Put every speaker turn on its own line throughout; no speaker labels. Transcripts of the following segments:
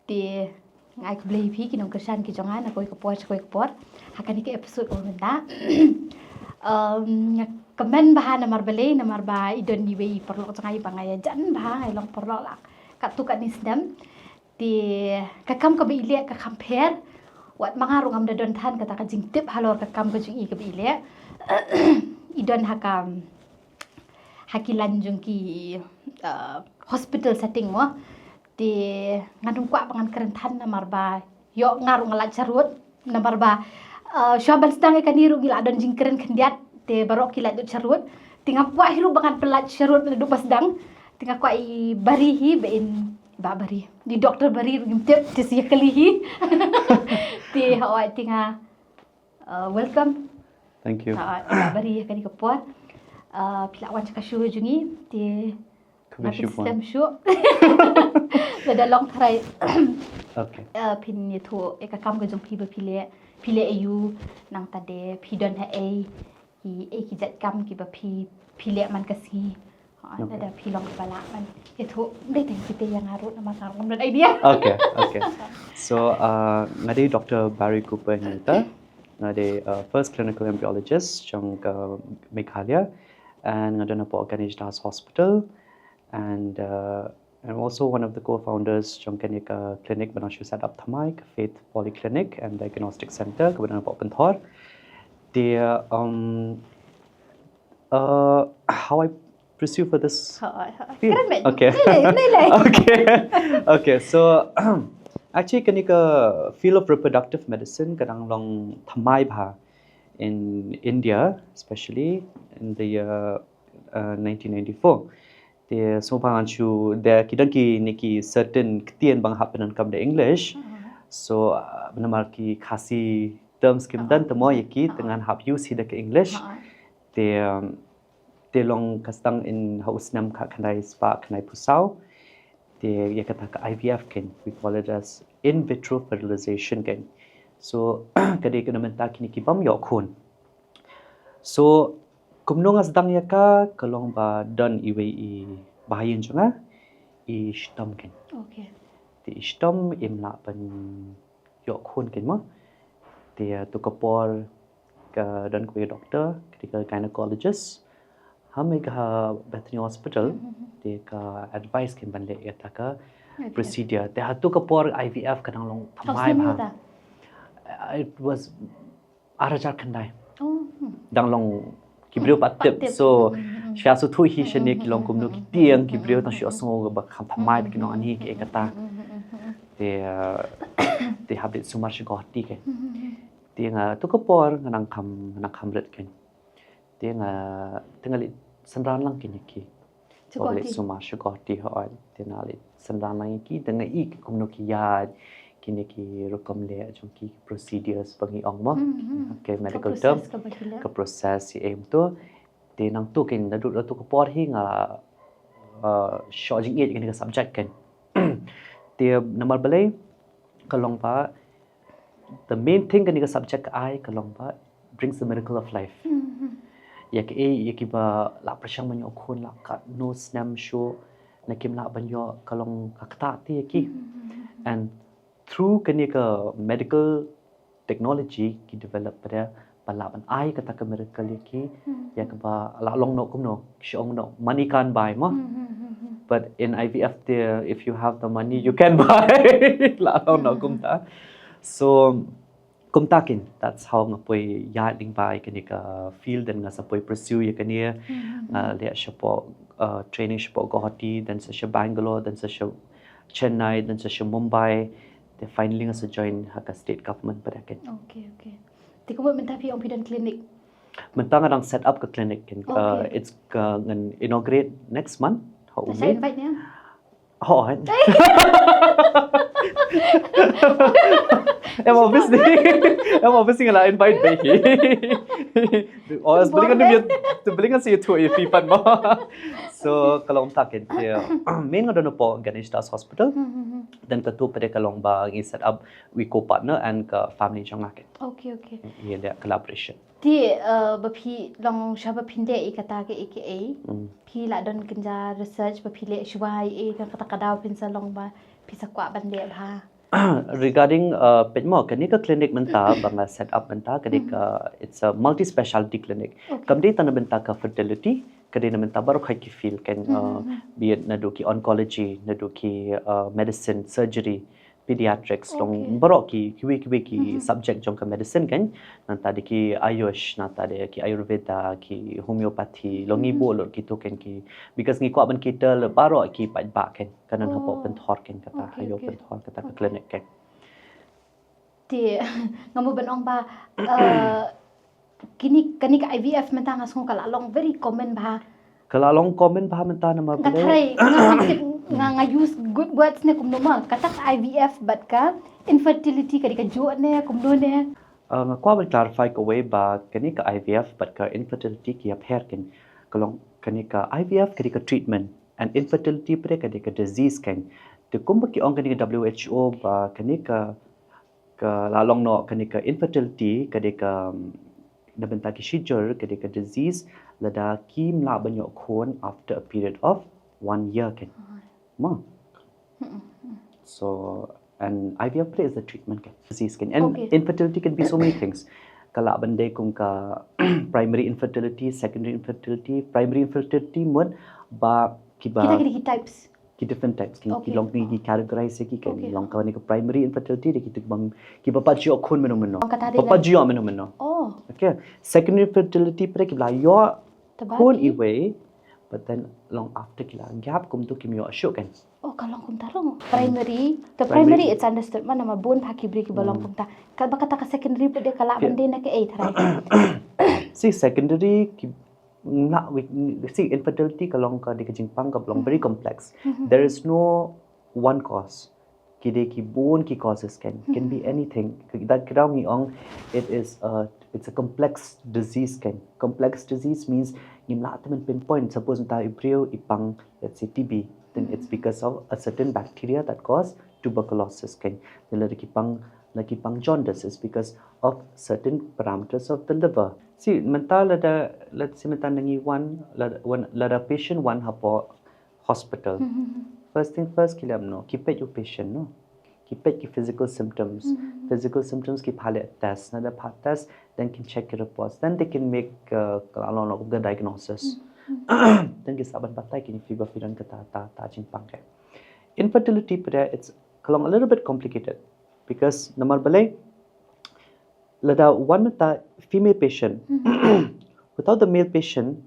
di ngai ko beli pi kinong kesan ki jongan aku ikopor hakan iki episode Mynta kemen bahan namar beli namar ba idon ni wei perlu jangai bangai jan bah ngai long perlu lak kat tu kat nisdam di kakam ke bilik ka compare wat mangarung am dadon tan kata ka jingtip halor kakam ke jing i ke bilik idon hakam hakilan jung ki hospital setting mo di ngadung kwa pangan kerentan namar ba yo ngarung ngalat carut namar ba syabal sedang ikan niru gila adon jing keren kendiat te barok kilat dut carut tinggal kwa hiru bangan pelat carut du pas sedang tinggal kwa i barihi bein ba bari di dokter bari ngintip te sia kalihi ti hawai tinggal welcome
Thank you.
Bari kan ikopor pilawan cakasyu jungi ti sistem syuk pada long try
Okay.
pin ni tu ekakam ke jong pi pile ayu nang tade pi don ha ki jat kam ki ba pile man kasi ada pi long kepala man itu dei teng kita yang harut nama sarung dan idea
Okay. So, ngade Dr. Barry Cooper Hynniewta, ngade first clinical embryologist Jong Meghalaya, and ngade na po Hynniewta Hospital, and I'm also one of the co-founders Jong Hynniewta Clinic Banashu set up Thamai Faith Polyclinic and Diagnostic Center kebetulan po Penthor. The how I pursue for this field? Okay. Okay. So actually Hynniewta field of reproductive medicine kadang long Thamai bha in India, especially in the year 1994. The so panganchu there kidan ki niki certain ktian bang happen kam the English. So benamar ki khasi terms kim dan temo yaki dengan hap use hida ke English. The long kastang in house nam ka kanai spa kanai pusau. The yakata ka IVF ken, we call it as in vitro fertilization ken. So kadi kana menta kini ki bam yo khun. So kumnong as dang yaka kalong ba don iwe i bahayin chunga i stom ken.
okay
Ti stom imla pan yo khun ken mo. Ti tu kapor ka don ko doctor critical gynecologist hame ka Bethany Hospital ti ka advice ken ban le yata ka procedure te hatu kapor IVF kadang long thamai ba. It was arajar kandai. Dang long kibriu patip so sha su thu hi shane ki long kumnu ki tiang kibriu ta sho so ba kham thamai ki no ani ki ekata te habit sumar shi gotti ke tinga tu ko por nang kham ret ken tinga tingali sanran lang ki ki habit sumar shi gotti ho tinali sanran lang ki tinga I kumnu ki ya kini ki Rukom le jong ki procedures bangi ong mo ke medical term ke proses si aim tu te nang tu ken da du tu ko por hi nga sho jing ye ken ka subject ken te number balai kalong pa the main thing ken ka subject ai kalong pa brings the miracle of life yak ki ba la prashang man yo khun la ka no snam show na kim la ban yo kalong ka ta ti ki and through Hynniewta medical technology ki develop pada palaban ai kata ke miracle ki ya ke ba la long no kum no shong no money can buy mo but in IVF there if you have the money you can buy la long no kum ta so kum takin that's how ngapoi ya ding bai Hynniewta field dan ngasapoi pursue ya kania le shapo training shapo Guwahati dan sa Bangalore dan sa Chennai dan sa Mumbai. They finally has join haka state government pada ken.
Okay. Tiko mo minta pi ompidon clinic.
Mentang adang set up ke clinic ken. It's ngan inaugurate next month. How
Saya invite niya.
Oh. I'm obviously ngala invite behi. Oh, belikan si tu ipan mo. So kalau takin dia main ngado po Hynniewta Hospital dan ketu pada kalong ba ngi set up we co-partner and ke family jong akin.
Okay.
Yeah, that collaboration.
Di bapi long shaba pinde ikata ke AKA pi la don kenja research bapi le shwai kan kata kadaw pinsa long ba pisa kwa bande bha
Regarding Pitmo, kanika clinic Mynta, banga set up Mynta, kanika it's a multi-specialty clinic. Kamdi tanah Mynta ka fertility, kadina Mynta baru kai ki feel kan, be it naduki oncology, naduki medicine, surgery, pediatrics, long baru ki subject jong ka medicine kan, nanta de ki ayush, nanta de ki ayurveda, ki homeopathy, long ibu lor gitu kan ki, because ngi ko aban kita le baru ki pat kan, kanan hapo penthor kan kata, ayo penthor kata ka clinic kan.
Ti ngamu benong ba kini ka IVF menta ngasung kala long very common ba.
Kalau long komen bah Mynta nama
Katray nga use good words ne kum normal katak IVF but ka infertility ka jo ne kum do ne.
Aku akan clarify ke way ba kani ka IVF but ka infertility ki hair kan. Kalau kani ka IVF kani ka treatment and infertility pre kani ka disease kan. Te kumba ki ong kani ka WHO ba kani ka lalong no kani ka infertility kani ka Mynta ki schedule kani ka disease lada ki mla banyak Khun after a period of 1 year kan. Ma. So and IVF is the treatment kan. Disease kan. And infertility can be so many things. Kalau benda kung ka primary infertility, secondary infertility, primary infertility mun ba kiba
Kita types.
Ki different types. Ki long ni categorize ki kan. Long ka ni ka primary infertility de kita bang ki bapa jio Khun meno. Bapa jio meno.
Oh.
Okay. Secondary infertility pre ki bla yo Khun iwe, but then long after kila gap kum tu kim yo ashok kan.
Oh kalau kum tarong primary it's understood mana ma bone phaki bri ki balong kum ta kal bakata ka secondary pe de kala bande na ke 8 right.
See secondary ki na see infertility kalong ka di ka Jingbym ka belong very complex. There is no one cause. Kide ki bone ki causes can be anything. That kirang ni ong it's a complex disease kan. Complex disease means nimla ataman pinpoint. Suppose nta ibrio ipang let's say TB, then it's because of a certain bacteria that cause tuberculosis kan. Then lagi pang jaundice is because of certain parameters of the liver. See, let's say Mynta nangi lada patient one hapo hospital. First thing first kilam no, keep it your patient no. Keep it your physical symptoms. Physical symptoms ki phale test, nada test, then can check your reports. Then they can make the diagnosis. Then ki saban batai ki fever firan ka ta Jingbym ka. Infertility pada it's a little bit complicated because namar balai lada one ta female patient without the male patient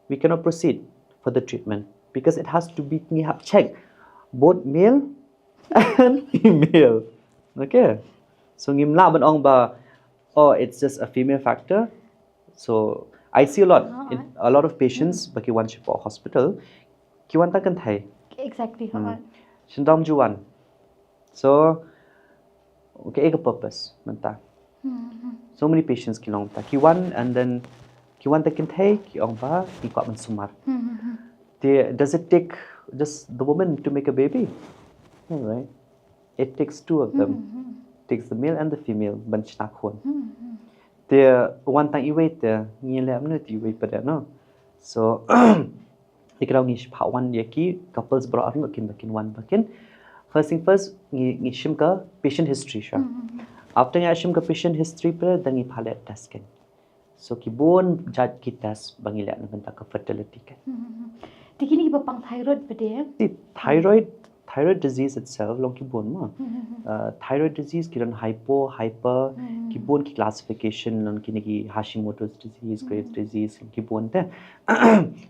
we cannot proceed for the treatment because it has to be checked both male and female. Okay. So ngimla ban ong ba it's just a female factor. So I see a lot of patients baki one ship or hospital kiwan ta kan thai.
Exactly.
Shindam juwan. So okay, ega purpose Mynta. So many patients kilong ta kiwan and then kiwan ta kan thai ki ong ba ki kwat man sumar. Does it take just the woman to make a baby? No, right? It takes two of them. It takes the male and the female. Banchna Khun. The one time you wait there, you wait pada no. So, ikrau ngish pa one yaki couples brought up bakin one bakin. First thing first, ngishim ka patient history sha. After ngishim ka patient history pada, then ngipale test kan. So ki bone judge ki test bangila na Mynta ka fertility kan.
Tikini ki pang thyroid pada.
See, thyroid disease itself long ki bone ma. Thyroid disease kiran hyper ki bone ki classification long ki nagi Hashimoto's disease, Graves disease long ki bone te.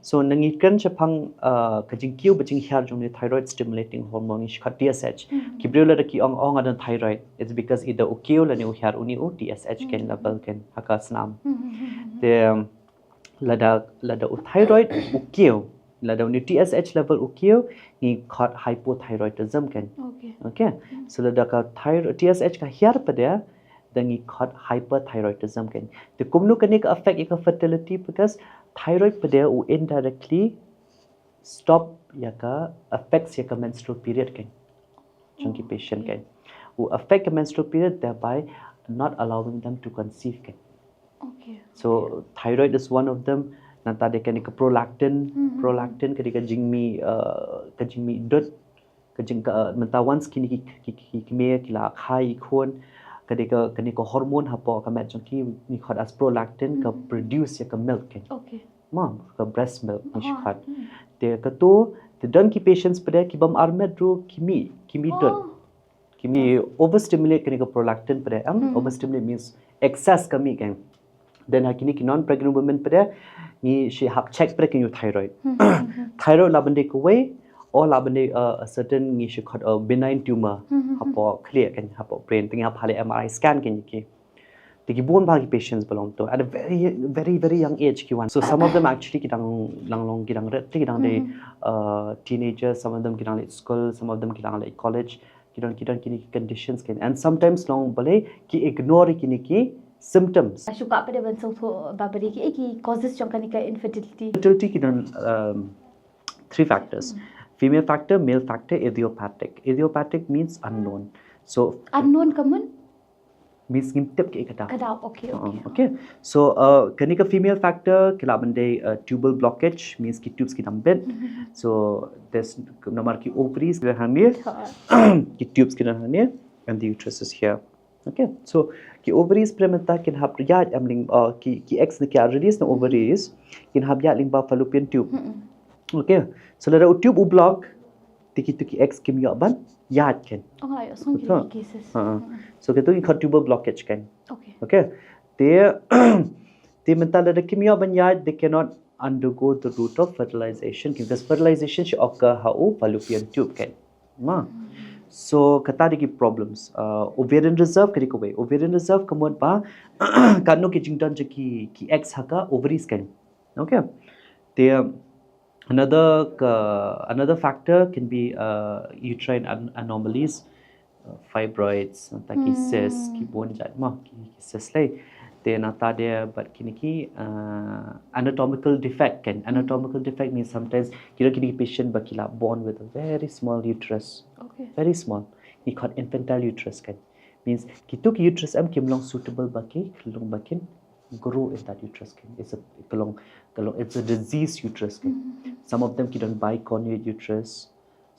So nangi kan chapang kajing kiu bajing hiar jong ni thyroid stimulating hormone ish ka TSH. Ki briola ki ong adan thyroid. It's because either ukio la ni hiar uni TSH ken level ken hakas nam. The lada thyroid ukio lada uni TSH level ukio ni caught hypothyroidism kan. Okay. So lada ka TSH ka hiar pada then ni caught hyperthyroidism kan. The kumnu kan ni ka affect ka fertility because thyroid pada u indirectly stop ya ka affects ya ka menstrual period kan. Chunky patient kan. U affect the menstrual period thereby not allowing them to conceive kan. So thyroid is one of them. Nanta de kan ka prolactin kadika jingmi dot jing Mynta once kini me kila khai Khun kani ko hormone hapo ka met jong ki ni khot as prolactin ka produce ya ka milk ken
Okay.
mom ka breast milk ni khot te ka to the don ki patients pada ki bam armed ru kimi don kimi overstimulate kani ka prolactin pada overstimulate means excess kami kan then hakini ki non pregnant women pada ni she hak check pada kini thyroid thyroid labande ko way or labande a certain ni she called a benign tumor hapo clear kan hapo brain tingi hap hale MRI scan kan ki tigi bon bagi patients belong to at a very young age ki one so some of them actually kidang langlong kidang ret kidang de teenagers some of them kidang at school some of them kidang at college kidang kini conditions kan and sometimes long bale ki ignore kini ki symptoms
Suka pada bentuk babari ki causes jong kan ka infertility.
fertility kidang three factors female factor male factor idiopathic means unknown so
Unknown common
means ngimtep ke kata
kadau okay.
okay so kanika female factor kila bande tubal blockage means ki tubes ki dambet so there's namar ki ovaries ki hamir ki tubes ki hamir and the uterus is here okay so ki ovaries premata kin hab yat amling ki eggs ki release na ovaries kin hab yat ling ba fallopian tube okay so lada tube u block tiki eggs kim ya ban yat ken
Oh ayo song cases.
so ketu ki tubal blockage ken
Okay.
they mental that the kimia banyad they cannot undergo the route of fertilization because fertilization should occur how fallopian tube can so kata digi problems ovarian reserve kadi ko way ovarian reserve kamot ba kanu ki jingdan ki eggs haka ovaries can okay they another factor can be uterine anomalies fibroids taki cysts ki bone jat ma ki cysts lai te nata dia but kini ki anatomical defect kan anatomical defect means sometimes kini patient bakila born with a very small uterus very small ni called infantile uterus kan means kitu ki uterus am kimlong suitable baki long bakin grow in that uterus kan it's a kalong it's a disease uterus kan some of them kidon biconjugate uterus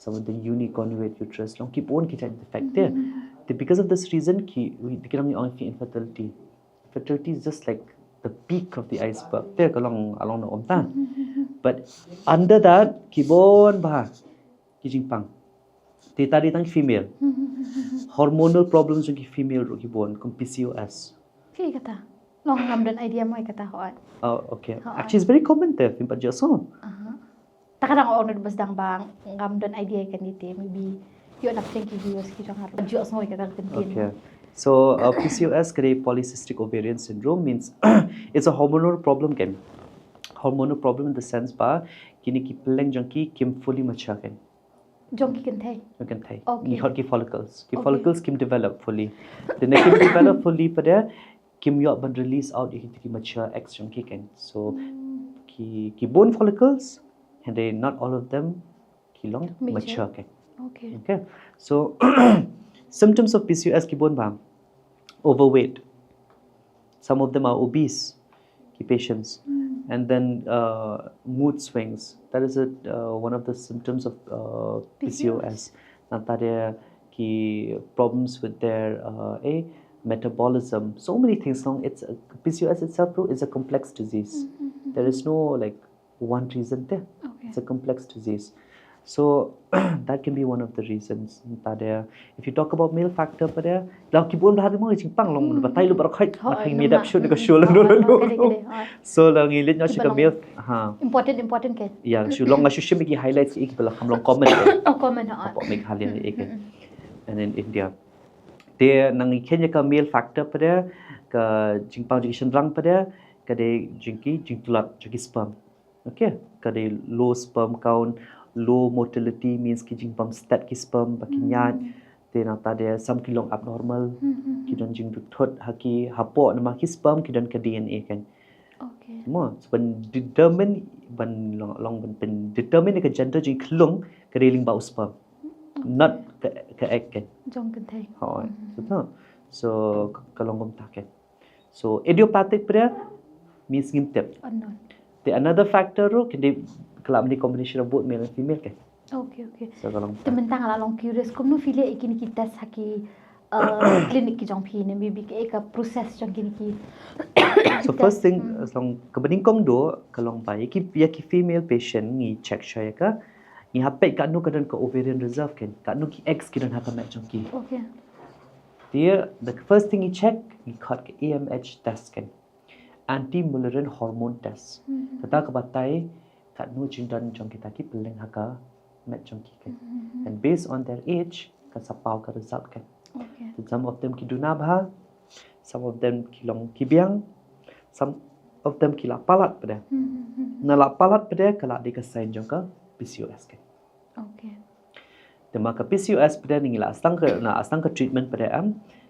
some of the uniconjugate uterus long keep on kita defect there because of this reason we kidon on infertility is just like the peak of the iceberg there along the omta but under that kibon bah kijingpang tadi tang female hormonal problems yung female ro kibon kung PCOS
Okay kata long ngamdan idea mo kata hoat
okay actually it's very common there in Pajaso
takadang ono bas dang bang ngamdan idea kan dite maybe yo nak thank you viewers ki jong har Pajaso mo kata kentin
okay so PCOS kare polycystic ovarian syndrome means it's a hormonal problem kan hormonal problem in the sense ba kini ki peleng jong ki kim fully mature kan
jong ki kan thai
ni hot ki follicles kim develop fully then kim develop fully pada kim yo ban release out ki mature eggs jong ki kan so ki bone follicles and they not all of them ki long mature kan okay so symptoms of PCOS ki bone bang overweight some of them are obese ki patients and then mood swings that is one of the symptoms of PCOS nantare ki problems with their metabolism so many things long it's PCOS itself is a complex disease there is no like one reason there it's a complex disease so that can be one of the reasons tada if you talk about male factor pada law kibon bahar mo jingpang long batai lu barak khai mathing made up show ko show so lang ilit no shika male
important ke
yeah show long show shim ki highlights ek bala hum long comment
ha
make halian ek and in India there nang Kenya ka male factor pada ka jingpang education rang pada kade jingtulat jigi sperm okay kade low sperm count low motility means ki jingpam stat ki sperm bakinyat then tada some kilong abnormal kidon jing thot haki hapo nama ki sperm kidon ka DNA kan mo ban determine ban long ban determine ka gender jing klong ka reling ba sperm not ka egg kan
jong kan thai
so kalong gom taken so idiopathic prayer means ngimtep
unknown
the another factor ro kinde club ni combination of both male and female kan
Okay.
So kalau
Tementang ala long curious kum nu filia ikini kita saki klinik ki jong phi ne maybe ke ka process jong kini ki.
so first thing long kebening kong do kalong ba yaki female patient ni check saya ka ni hapet kat nu kadan ke ovarian reserve kan kat nu ki eggs kidan haka mat jong ki.
Okay.
Dia the first thing he check he cut ke AMH test kan anti mullerian hormone test. Tata ke batai kat nu jindan jong kita ki peleng haka mat jong ki kan. And based on their age ka sapau ka result kan.
Okay.
Some of them ki dunabha, some of them ki long ki biang, some of them ki la palat pada. Na la palat pada kala di ka sign jong ka PCOS kan.
Okay.
Tema ka PCOS pada ni la astang ka treatment pada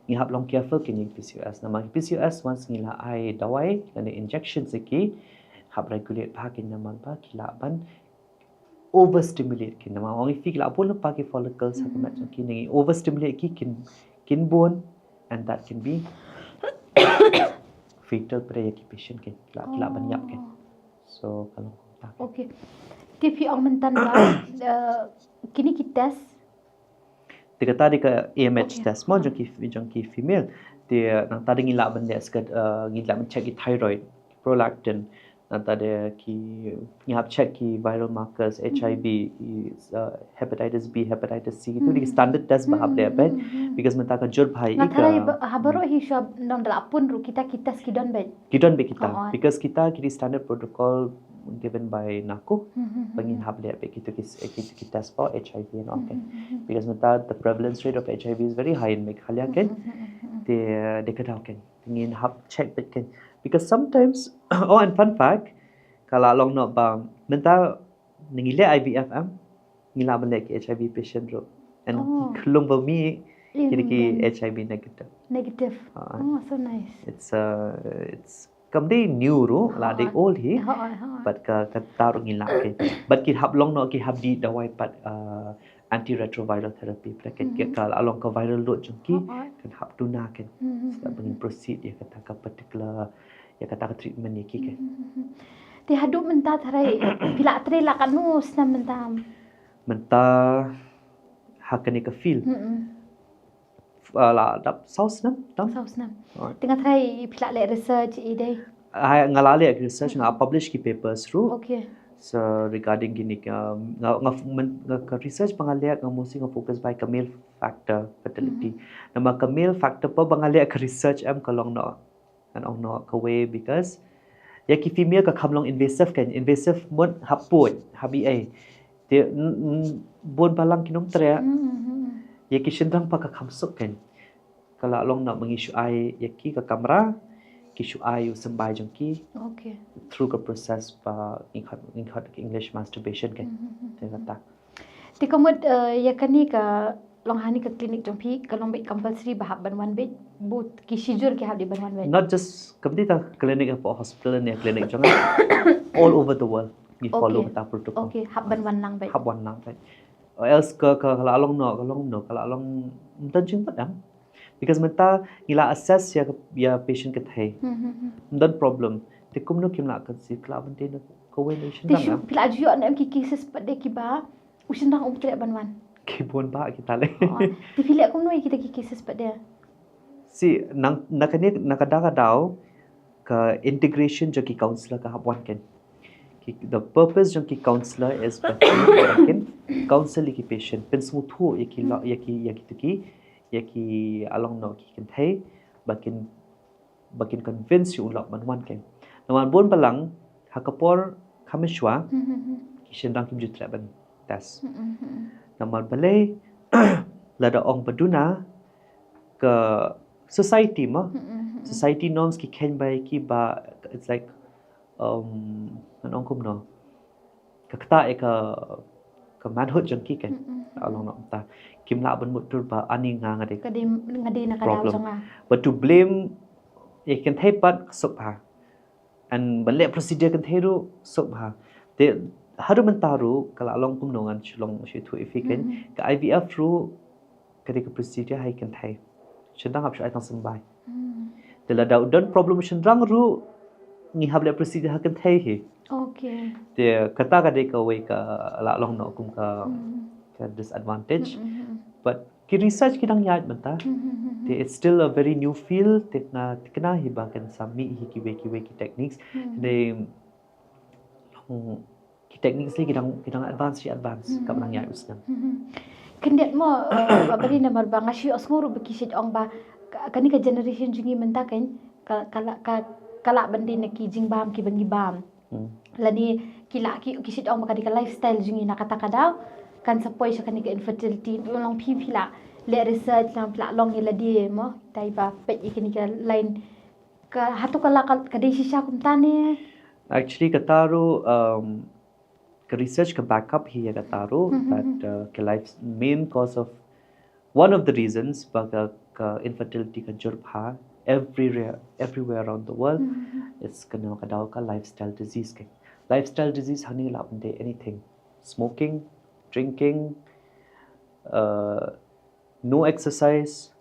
ni hap long careful ki ni PCOS. Nama PCOS once ni la ai dawai dan injection seki hap regulate pa ki naman pa ki la ban overstimulate ki nama orang fi la pun pa ki follicles hak mat jong ki ni overstimulate ki kin bone and that can be fatal pada yaki patient kan kila banyak kan. So kalau
Okay. TV ang mentan ba kini ki test
dia kata dia ke AMH test mo jong ki female dia nang tadi ngila ban dia sekat ngila check ki thyroid prolactin nang tadi ki ngap check ki viral markers HIV hepatitis B hepatitis C itu di standard test bahap dia ben because menta ka jur bhai
Ngatarai habaro hi shab non dalapun ru kita test kidon ben.
Kidon be kita because kita kini standard protocol given by NACO bangin hab dia be kita test for HIV and all kan because menta the prevalence rate of HIV is very high in Meghalaya kan they kata kan ingin hab check bet kan because sometimes and fun fact kalau long no ba menta ningile IVF ngila ban ki HIV patient ro and kelong ba mi kini ki HIV
Negative. So nice.
It's kamde new ro la de old hi but ka taru ngila ke but ki hab long no ki hab di dawai pat antiretroviral therapy kan kalau along ka viral load jongki kan hab tuna kan sebab bangin proceed dia kata ka particular ya kata ka treatment ni ki kan
Ti hadu menta tharai pila tre la kanus na
menta hakani ka feel la dap saus nam
tengah try pila le research ide
ngalale research nga publish ki papers ru
okay
so regarding gini ka research pangalia nga mesti nga focus by male factor fertility nama male factor pa pangalia ka research kalong no and ong no ka way because ya ki female ka kamlong invasive mon haput habi ai te bon balang kinom tre ya ki shendang pa ka kamsuk kan kalau long nak mengisu ai ya ki ka kamera ki shu ai sembai jong ki
okay
through the process pa ingkhat English masturbation kan dia kata
ti komod ya kani ka long hani ka clinic jong phi ka long be compulsory bahab banwan be but ki shijur ki habdi banwan be
not just kamdi ta clinic for hospital ni clinic jong all over the world we follow the protocol
okay hab banwan nang be
or else kalau along no kalau along mtan jing padam because menta ila assess ya patient ke thai dan problem te kumno kimla kan si club ante na coordination
na pila ju an ki cases pade ki ba usindang umtre banwan
ki bon ba kita le
ti pila kumno kita ki cases pade
si nakadaka daw ka integration jo ki counselor ka habwan kan the purpose jong ki counselor is kan counsel ki patient pen smuthu yaki along no ki kan thai bakin convince you ulap manwan kan naman bon balang hakapor khamishwa ki shendang kim jutra ban tas naman balai lada ong baduna ke society society norms ki ken bai ki ba it's like anong kum no kakta ka manhood jong ki kan along no ta kimla ban mutur ba ani nga ngade
ngade na kadaw jonga
but to blame ye kan thai pat subha and balle procedure kan thai ru subha te haru mentaru kala along kum no ngan chlong shi thu ifiken ka IVF ru kade ka procedure hai kan thai chendang hap shai tang sambai te la daw don problem chendang ru ni hable procedure kan thai hi
Okay.
Dia kata kadai ka way ka la long no kum ka disadvantage. But ki research kidang yat mata. It's still a very new field. Tekna kena hibakan sami ki way ki techniques. They ki techniques li kidang advance ka menang yat usna.
Kendet mo babari na marbanga si osnguru bekisit ong ba kani ka generation jingi menta kan kala bandi na ki jingbam ki bangi bam. Lani kila ki kisit ong makadi ka lifestyle jingi nakata kadaw kan sapoi sa kani ka infertility long pila le research lang pla long ila di mo tai ba pet ikini ka line ka hatu kala kadai sisa kumtane.
Actually kataru ka research ka backup hi kataru that ka life main cause of one of the reasons baga ka infertility ka jurpha everywhere around the world is kana kadaw ka lifestyle disease ke. Lifestyle disease hani la bande anything, smoking, drinking, no exercise,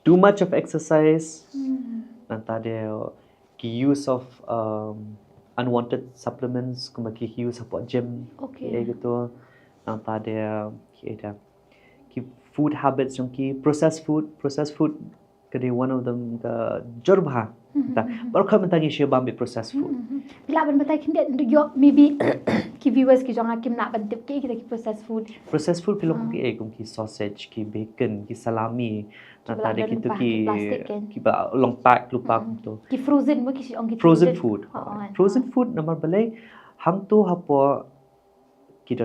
too much of exercise, nantade ki use of unwanted supplements, kuma ki use support gym, gitu, nantade ki food habits yung ki processed food, kadi one of them the jorbha, baru kami tanya siya bambi processed food.
Bila ban batai kindet yo maybe ki viewers ki jonga kim nak bantip ki kita ki processed food.
Processed food pilong ki ki sausage, ki bacon, ki salami, nantade gitu ki ba long pack lupa tu.
Ki frozen mo ki si ong ki
Frozen food. Frozen food namar balai ham tu hapo ki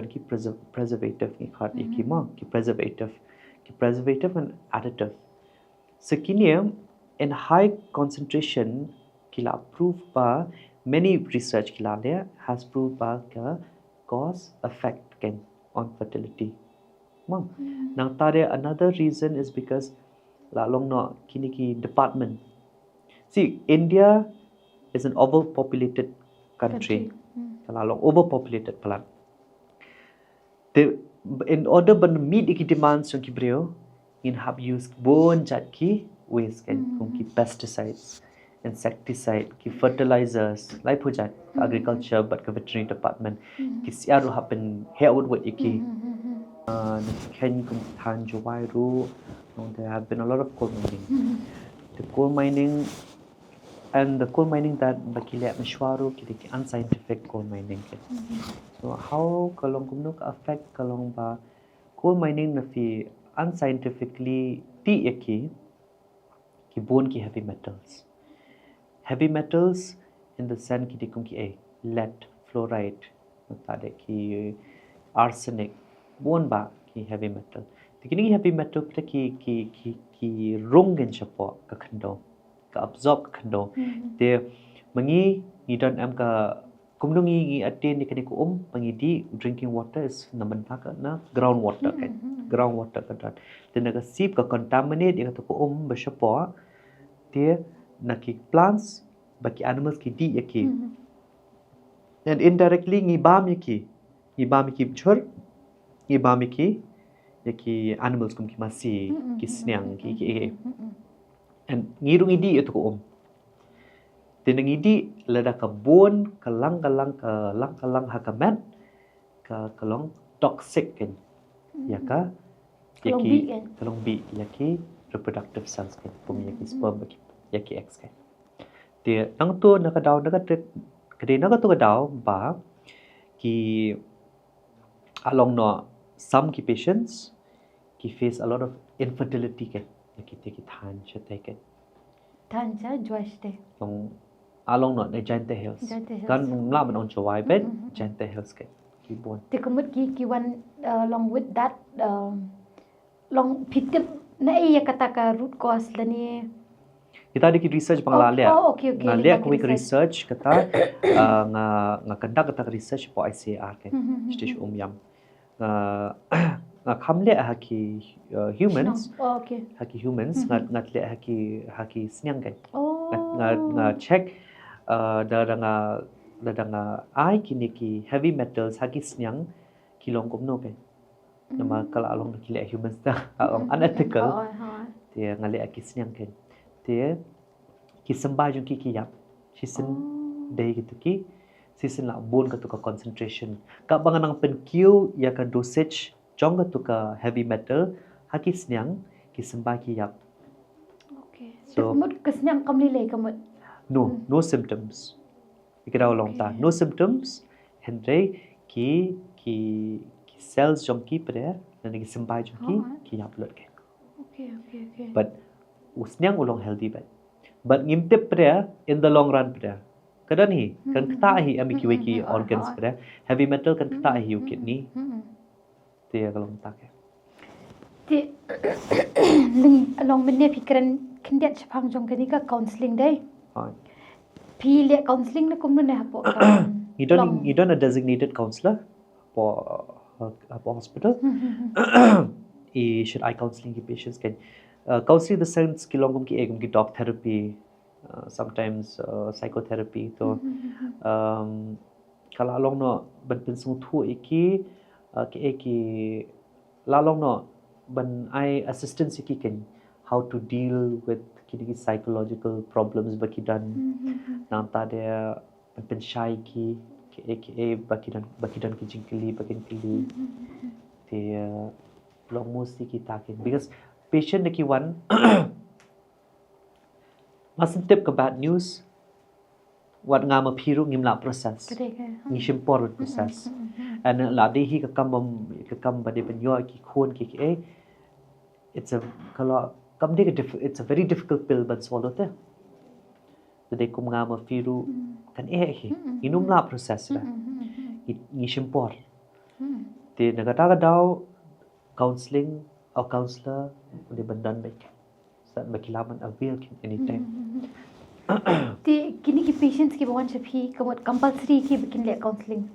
preservative ki khat ki mo ki preservative and additive. Sekini in high concentration kila proof ba many research kila le has proved ba ka cause effect can on fertility. Mom. Now tare another reason is because la long no kini ki department. See, India is an overpopulated country. La long overpopulated palat. In order to meet the demands yung kibreo, in have used bon jat ki waste kan ki pesticides, insecticide, ki fertilizers, lai pujat agriculture but ka veterinary department ki siaru happen hairwood what iki. Kane kum than jowai ru, there have been a lot of coal mining. The coal mining that bakile mishwaru ki unscientific coal mining. So how kalong kumno ka affect kalong ba coal mining na fi unscientifically ti ki bone ki heavy metals. Heavy metals in the sense ki dikum ki lead, fluoride, tade ki arsenic, bone ba ki heavy metal. Tikini heavy metal kita ki rungen chapo ka khando, ka absorb ka khando. Te mangi nidon am ka kumnungi attain ni kani ko mangi di drinking water is naman ka na ground water kan. Ground water ka dan. Te naga sip ka contaminate yang to ko ba chapo te naki plants baki animals ki di yaki. And indirectly ngibam yaki bchur ngibam yaki animals kum ki masi ki snyang ki and ngirung idi itu ko tenang idi lada ka bon kalang hakamat ka kalong toxic kan yaka kalong bi yaki reproductive cells kan pum yaki sperm yaki eggs kan dia nang tu nakadaw kadai nakadaw ba ki along no some ki patients ki face a lot of infertility kan yaki te ki than chate kan
Than cha joiste
long along no the giant hills kan ngla man on chawai bet giant hills kan ki bon
te kumut ki one along with that long pitip na iya kata ka root cause lani
kita ada ki research panglalia
okay
ngalia ko ki research kata nga conduct kata research po ICR kan stage yam nga khamle haki humans haki humans ngatle haki snyang kan nga check da nga ai kini ki heavy metals haki snyang kilong kumno kan nama kala along kile humans ta along unethical te ngale haki snyang kan te ki sembah jung ki yap chisen dei gitu ki Season lah bone ke tuka concentration. Kak banganang penkiu ya ka dosage jong ke tuka heavy metal haki senyang ki sembah ki yap.
Okay.
So
Mut kesenyang kam lile kamut.
no symptoms. Ikira long ta no symptoms. Hendrai ki cells jong ki pada dan ki sembah jong ki yap lot ke.
Okay.
But usnyang ulong healthy but ngimtip pada in the long run pada. Kadang ni kan kita ahi amiki wiki organs pada heavy metal kan kita ahi kidney. Dia kalau tak ke.
Ti long mene pikiran kendiat chapang jong kani ka counseling dai. Pi le counseling na kumno na hapo.
You don't a designated counselor for hospital. Should I counseling ki patients can counseling the sense ki longum ki egum ki talk therapy. Sometimes psychotherapy to kalau long no ban pensung thu ki la long no ban I assistance ki can how to deal with ki psychological problems bakidan nang ta dia ban shy ki bakidan ki jingkili bakin kili te long mostly ki takin because patient ki one mustn't tip ke bad news wat ngama phiru ngimla process ni shimpor process and la de hi ka kam bade penyo ki khon ki it's a kalau kam de it's a very difficult pill but swallow te de kum ngama phiru kan hi inum la process la ni shimpor te nagata ka daw counseling or counselor de bandan baik saat bakilaman avail anytime.
Ti kini ki patients ki bawan chapi kamut compulsory ki bikin le counseling.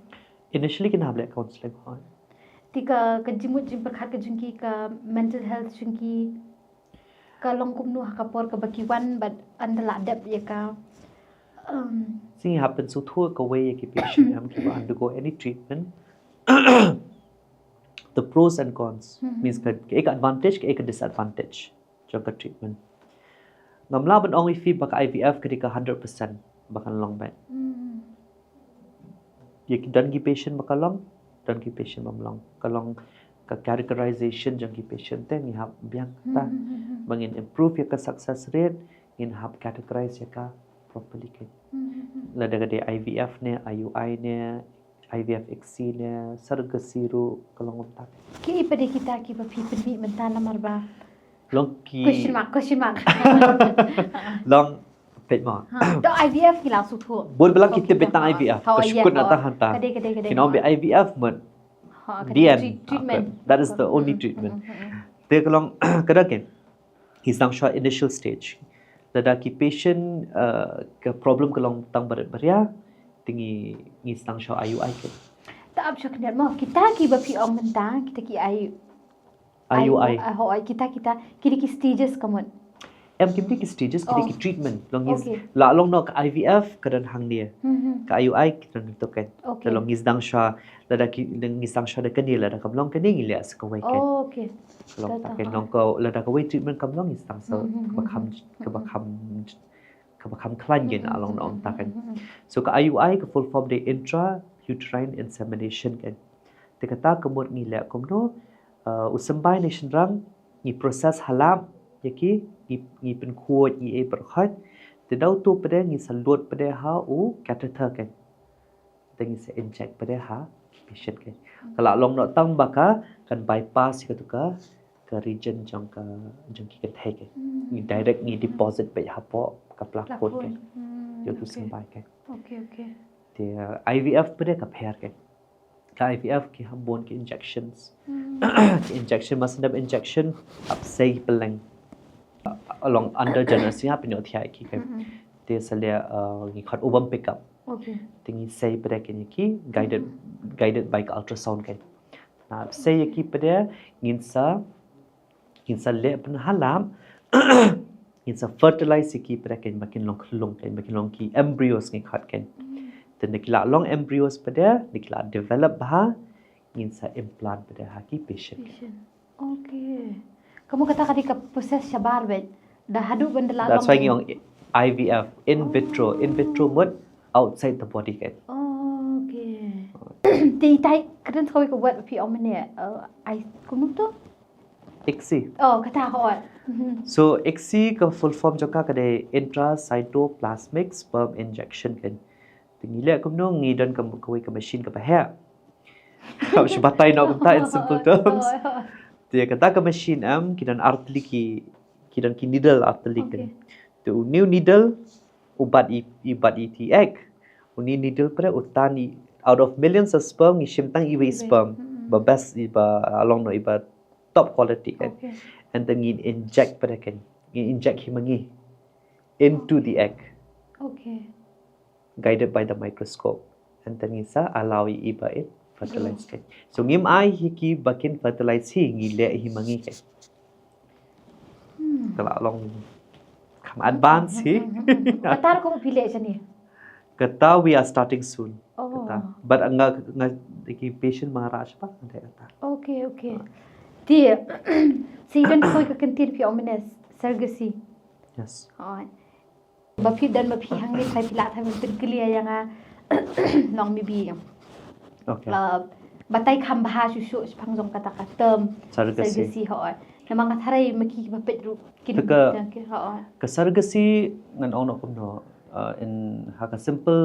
Initially kin hable counseling hoy.
Ti ka jimut jim perkhat ka jungki ka mental health jungki ka longkum nu hakapor ka bakiwan but andala dep ya ka
See happens so thua ka way ki patient am ki undergo any treatment. The pros and cons means ka ek advantage ka ek disadvantage. Jangka treatment. Ngamla ban ong ifi baka IVF ketika 100% bakan long bet. Ye dan ki patient bakalong dan ki patient mamlong. Kalong ka categorization jang ki patient te ni hab biang ta bangin improve ya ka success rate in hab categorize ya ka properly ke. Lada gade IVF ne IUI ne IVF XC ne surrogacy ru kalong ta.
ki pada kita ki ba pi penbi mentana marba.
Long ki
Question mark.
long pet ma.
Do IVF ki langsung tu.
Bol belang kita betang IVF. Tersyukur nak tahan ta. Kena ambil IVF men. Treatment. That is the only treatment. Dia kalau kadang kan hisang short initial stage. Lada ki patient ke problem kalau tang beria tinggi hisang short IUI ke.
Tak absyak ni mau kita ki ba pi ong mentang kita ki
IUI.
Kita kiri ki stages kamu.
Em kimdi ki stages kiri ki treatment. Long is la long no ka IVF kadan hang dia. Ka IUI kita nitukan. Long is dang sha lada ki dang is dang sha de kani lada kam long kani ngile as ka wai kan.
Okay.
Long ta kan long ko lada ka wai treatment kam long is dang so ka bakam klan gen along long ta kan. So ka IUI ka full form de intra uterine insemination kan. Te kata kamut ngile kom no usambai nation rang ni proses halap yaki ni pen kuat ni berkhat te dau tu pada ni salut pada ha u catheter kan tengi se inject pada ha patient kan kalau long nak tang baka kan bypass ke tu ka region jang ki kan thai kan ni direct ni deposit pai ha po ka plakon kan yo tu sambai kan
Okay.
te IVF pada ka pair kan IVF ki hambon ki injections. Ki injection must have injection up say pelang along under generasi ha pinyo thai ki kan. Te salia ni khat ubam pick up.
Okay.
Tingi say pada ki guided by ultrasound kan. Na say ki pada nginsa le pen halam nginsa fertilize ki pada kan makin long ki embryos ni khat kan. Dan nikla long embryos pada nikla develop bah insa implant pada haki patient.
Okay. Kamu kata ketika proses syabar bet dah hadu benda long.
That's why yung IVF in vitro mode outside the body kan.
Ti tai keren kau ikut buat pi om ni. Ai kunum tu.
XC.
Oh, kata hot.
So XC ka full form joka ka de intracytoplasmic sperm injection kan. Tingile kum no ngidan ka koi ka machine ka bahaya. Kau sebatai nak kata in simple terms. Dia kata ka machine kidan artli kidan ki needle artli kan. Tu new needle ubat iti egg. Uni needle pada utani out of millions of sperm ni shimtang iwe sperm. Ba best iba along no iba top quality kan. And then inject pada kan. Inject himangi into the egg.
Okay.
Guided by the microscope. And then isa allow iba it fertilize kan. So ngim ai hiki bakin fertilize hi ngile himangi kan. Kalau along come advance hi.
Kata ko pilih macam ni.
Kata we are starting soon.
Oh.
Kata. But nga patient mengarah apa kata.
Okay. Dia season koi ka kentir pi omnes surrogacy.
Yes.
Oh. Bapi dan bapi hang ni sai pila thai ben clear yang nong mi bi.
Okay.
Batai kham bha su phang jong kata ka term
Surrogacy
ho. Namang katharai maki bapet ru kin ho.
Ka surrogacy ngan ono kum no in haka simple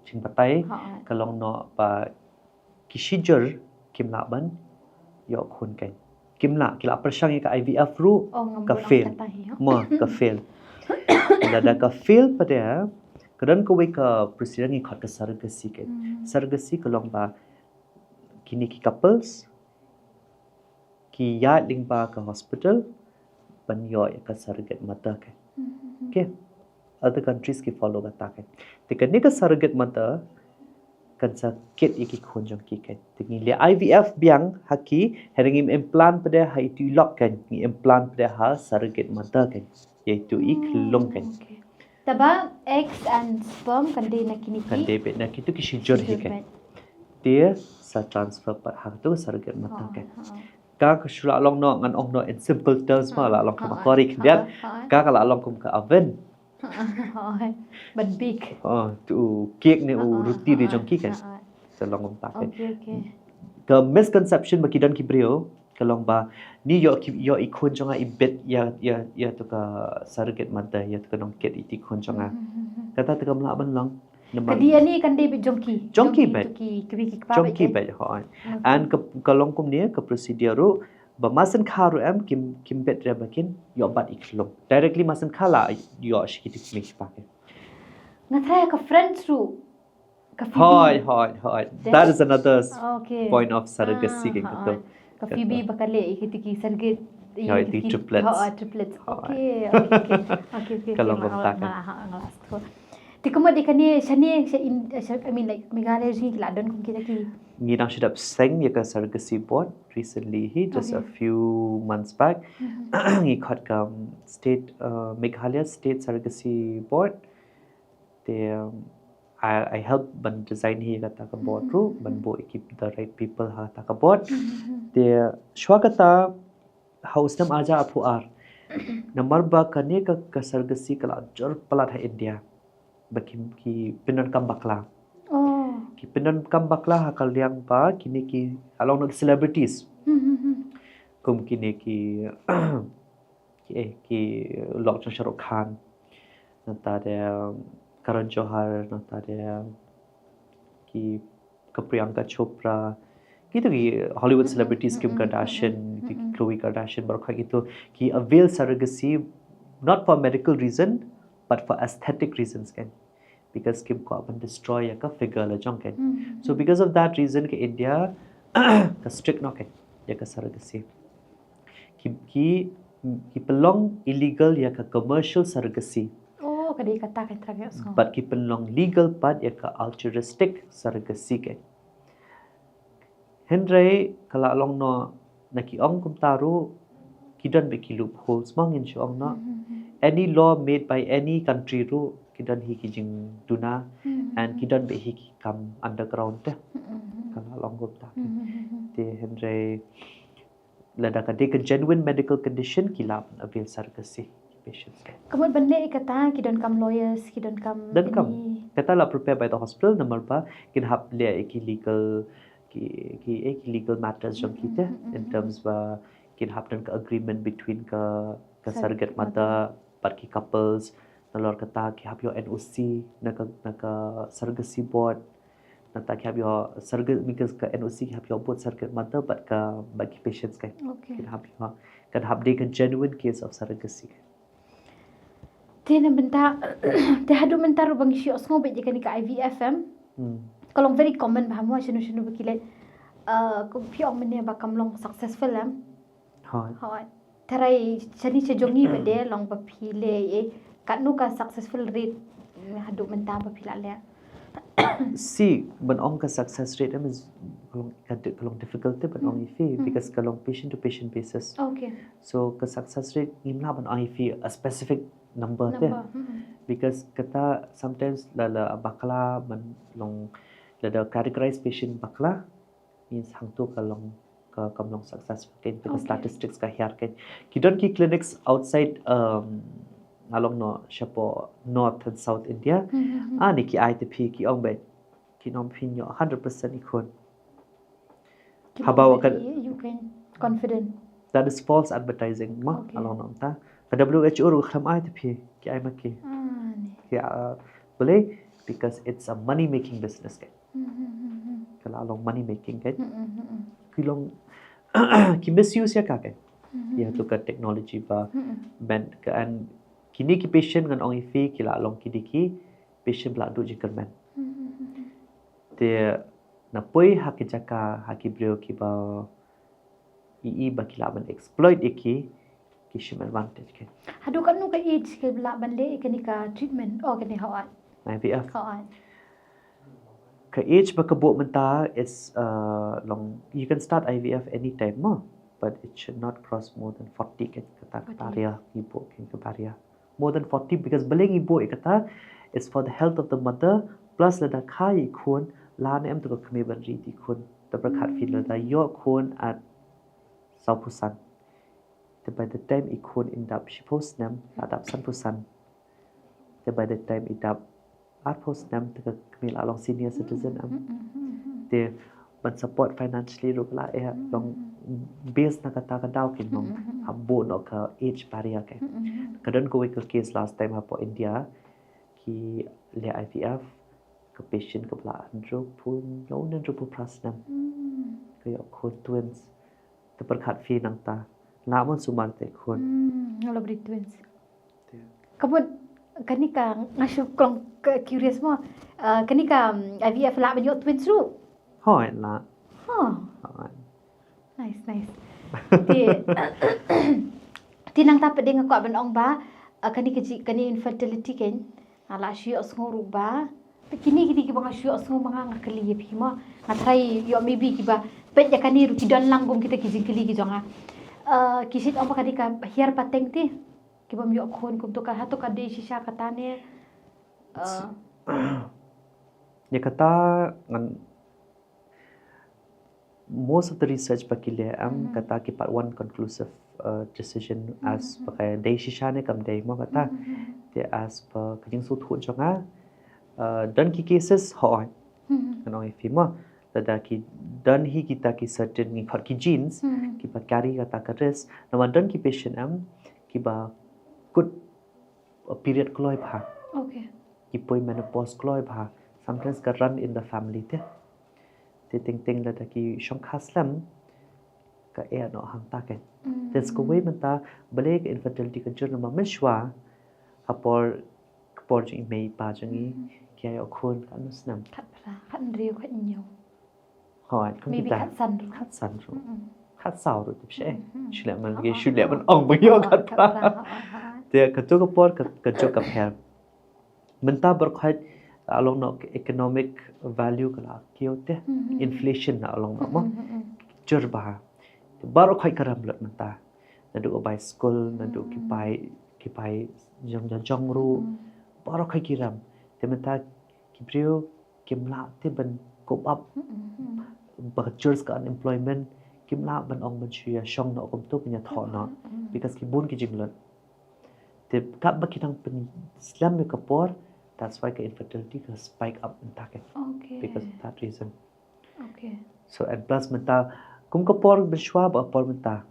chin patai kalong no pa kisijur kimla ban yo khun kan kimla kila persang ka IVF ru ka fail ka fail ada ka fail pada kedan ko we ka presiden ni khat ka surrogacy kan surrogacy kalong ba kini ki couples ki ya ling ba ka hospital ban yo ka surrogate mother kan okay other countries ki follow kata kan tikani ka surrogate mother kan sa kit iki khunjong ki kan tingi le IVF biang haki herangim implant pada ha itu lock kan ni implant pada ha surrogate mother kan iaitu iklong kan
Taba eggs and sperm kan de nakini ki
kan debit nak itu kisijur hi kan dia sa transfer par ha tu surrogate mother kan ka shula long no ngan ong no in simple terms ma la long ka kori kan ka kala long kum ka oven
but big
tu cake ni roti ni jong ki kan selong om tak
okay
the misconception bakidan ki brio kalong ba ni yo ikon jonga ibet ya to ka surrogate mother ya to ka nong ket iti kon jonga kata to ka mla ban long
Kedia ni kan dia jongki
bet
ki
jongki bet ho and kalong kum ni ka procedure ru ba masan kharu kim bet re bakin yo bat iklong directly masan khala yo shikiti mich pake
ngathai ka friends ru ka
Hi. That is another point of surrogacy ke
ka fibi bakale ikiti surrogate
itu triplets.
Okay.
Kalau bentak.
Tikuma dikani shani I mean like Meghalaya ji ladon kum kita ki.
Nginang shidap seng ya ka surrogacy board recently just a few months back. Ngi khat ka state Meghalaya state surrogacy board. I help ban design hi kata ka board ru ban bo keep the right people ha ta ka board. Dia shwakata house nam aja apu ar. Number ba kane ka surrogacy kala jor palat ha India. Bakim ki pinan kam bakla. Ki pinan kam bakla ha kal yang ba kini ki along with celebrities. Kum kini ki ki Lok Shahrukh Khan. Nata dia Karan Johar, nata dia ki Priyanka Chopra. Gitu ki Hollywood celebrities Kim Kardashian, Khloe Kardashian baru gitu ki avail surrogacy not for medical reason but for aesthetic reasons kan. Because Kim ko apan destroy ya ka figure la jong kan. So because of that reason ke India ka strict no kan ya ka surrogacy. Ki pelong illegal ya ka commercial surrogacy.
Kadai kata kan terangnya so.
But ki pelong legal part ya ka altruistic surrogacy kan. Henry kala long no naki ong kum taru kidan be ki loopholes mangin shi ong no. Any law made by any country ru kidan hi ki jing duna and kidan be hi ki come underground te kala long kum ta te Henry lada ka de genuine medical condition ki lap avail surrogacy patients ke.
Kamu balik kata kidon kam lawyers, kidon kam
Dan kam kata la prepare by the hospital number ba kin hap le legal legal matters jong kita in terms ba kin hap dan agreement between ka surrogate mother par ki couples nalor kata ki hap yo NOC na ka surrogacy board na ta ki hap yo surrogate because ka NOC ki hap yo both surrogate mother but ka bagi patients ke kin hap yo kan hap de ka genuine case of surrogacy.
Tena benta hadu mentar bang isu osngo be jika ni ka IVF kalau very common bahamo shinu bakile ko piong mene ba kamlong successful ha tarai chani chejongi bede long ba phile e kanu ka successful rate hadu menta ba philale
see ban ong ka success rate is kalong difficulty ban ong ifi because kalong patient to patient basis
okay
so ka success rate imla ban ong ifi a specific number te because kata sometimes la bakla ban long la categorize patient bakla means hang tu kalong kamlong successful kan because statistics ka hiar kan kidon ki clinics outside along no shapo north and south India ani ki ITP ki ong bet ki nom phin yo 100% ikon habaw kan
you can confident
that is false advertising ma along no ta WHO ru kham ITP ki ai maki ya boleh because it's a money making business kan kalau along money making kan kilong ki misuse ya ka kan ya tu ka technology ba ben kan kini ki patient ngan ong ifi kila long ki patient bla du jikal men te na poi haki jaka haki brio ki ba ba kila ban exploit ki shim advantage ke
hadu kan nu ka age ke bla ban le ke ni ka treatment ke ni hawat
IVF
hawat
ka age ba ka bo menta is long you can start IVF anytime ma but it should not cross more than 40 ke kata area ibu ke baria more than 40 because baling ibu kata it's for the health of the mother plus la khai khun la ne am to ka me ban ri ti khun ta prakhat fin la da yo khun at saupusan by the time i khun indap shi post nam adap san pusan by the time idap at post nam ta me la long senior citizen am te ban support financially ro la long base na kata ka daw kin mong habbo no ka age barrier ke kadon ko ka case last time hapo India ki le IVF ka patient ka bla andro pun no andro pu prasnam ka yo khun twins ta prakhat fi nang ta namon suman te khun
ngalo bri twins kabut kanika ngasuk klong curious mo kanika IVF la banyo twins ru
hoi la
nice ti nang ta pede ngako ban ong ba kani infertility ken ala shi osngo ba kini ki bang shi osngo mga ngakali ye phima ngatrai yo maybe ki ba pe ja kani ru ki don langgum kita ki jingkili ki jonga kisit ong kadi ka hiar pateng ti ki bam yo khon kum to ka hatu ka de shisha katane
ya kata ngan most of the research pakile am kata ki part one conclusive decision as pakai dei shisha ne kam dei mo kata te as per kajing su thu chonga dan ki cases hoi no if mo tada ki dan hi kita ki certain ni khot ki genes ki pa carry kata ka risk na dan ki patient am ki ba good period kloi bha
okay
ki poi menopause kloi bha sometimes ka run in the family te ting la ta ki shong khaslam ka no hang ta ken des ko we menta bale ka infertility ka jur ma mishwa apor ji mei pa jangi kya yo khun ka nusnam
khat riu khat nyo
hoi kun
maybe
ta
khat san
ru khat sao ru tip she shule man ong ba yo khat pa te ka to ka por ka jo ka pher menta bar khat along no economic value kala kyote inflation na along no jur ba baro khai karam lat menta na do by school na do ki pai jong ru baro khai kiram te menta ki brio kimla te ban kop up ba jurs ka unemployment kimla ban ong ban chia shong no kom to nya tho no because ki bun ki jinglan Te kap bakinang pen Islam yo kapor, that's why ke infertility ke spike up entah ke.
Okay.
Because of that reason.
Okay.
So and plus menta kum kapor bersyua ba por menta.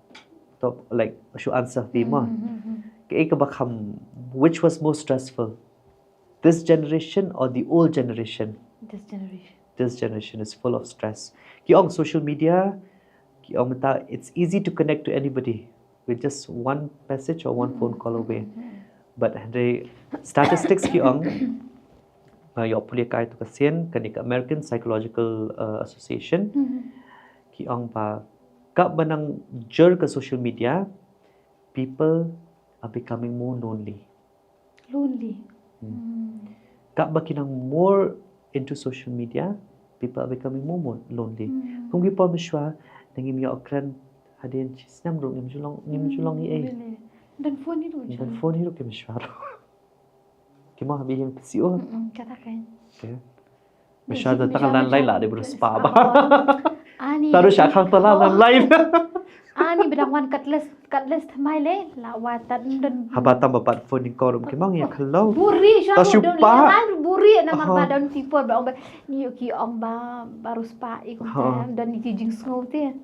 So like shu answer bima. Ke ke bakam which was more stressful? This generation or the old generation?
This generation.
This generation is full of stress. Ki on social media, ki on menta it's easy to connect to anybody with just one message or one phone call away. But the statistics ki on yo pulia kai tu kasian kanik American Psychological Association ki on pa kap banang jer ke social media, people are becoming more lonely.
Lonely.
Kap bakinang more into social media, people are becoming more lonely. Kung gipo miswa nangim yo akran hadin sinam ro ngim julong ni
Really. Dan phone ni tu.
dan phone hiru ke miswa ro. Kimo habi yang psio.
Katakan.
Okay. Miswa da takalan laila de berspa ba.
Ani.
Taru syakang talalan lain.
Ani bedangwan katles thamai le lawatan dan
Habata bapat phone ni korum kimang ya kalau.
buri
Tas
syahu don
yupa.
lehan buri na marbadon tipo ba ni ki ong ba baru spa ikon dan ni jing snow te.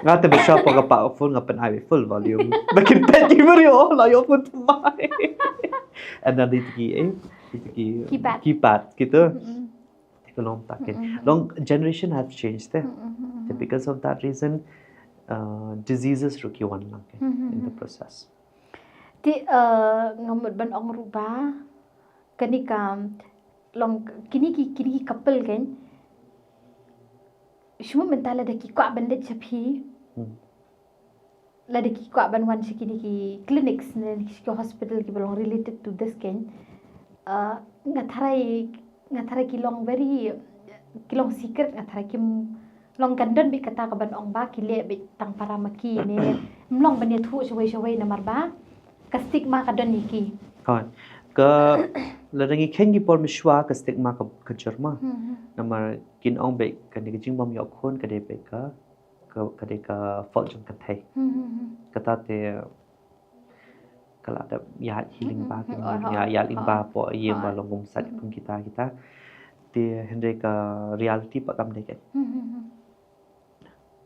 Ngata miswa pa pa phone ngapan ai full volume. Bakin pet giver yo la yo pun thamai. And then the keypad gitu. Long takin. Long generation have changed there. Because of that reason, diseases ruki one lang in the process.
Ti ngamut ban ong ruba kanika long kini couple kan. Semua mentala da ki kwa ban de chapi. La de ki kwa ban wan sikini ki clinics ne ki hospital ki belong related to this kan. Ngatharai ki long very kilong secret ngatharai ki long gandan bi kata ka ban ong ba ki le bi tang para maki ne mlong ban thu shawai na marba ka stigma ka don niki.
Kan. Ka ladangi kengi por miswa ka stigma ka jerma. Namar kin ong be kan ni jingbym yo khun ka de be ka de ka fault jong kan thai. Kata te kala da ya healing ba ya ling ba po ye ba long gum sat pun kita te hende ka reality pa kam de ke.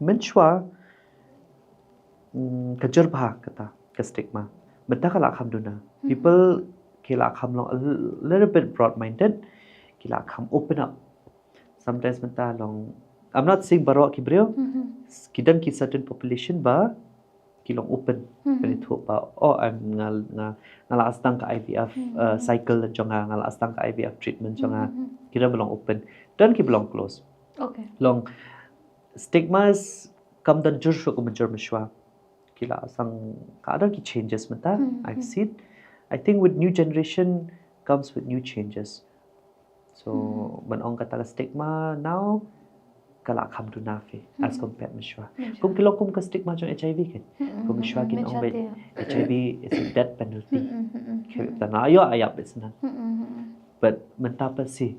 Menchwa kajerba kata ka stigma. Benda kala kham duna. People kila kham long a little bit broad minded. Kila kham open up. Sometimes menta long I'm not saying barok ki brio. Kidan ki certain population ba kilong open. Kani thu ba I'm ngala astang ka IVF cycle jong ngala astang ka IVF treatment jong kira belong open. Dan ki belong close.
Okay.
Long stigmas kam dan jur ko major mishwa. Kila sang kadang ki changes menta I've seen. I think with new generation comes with new changes. So when ong kata stigma now kala kham tu nafi as compared mishwa. Kum kilo kum ka stigma jong HIV kan. Kum mishwa kin ong bet HIV is a death penalty. Kaya na ayo ayap isna. But menta pa si.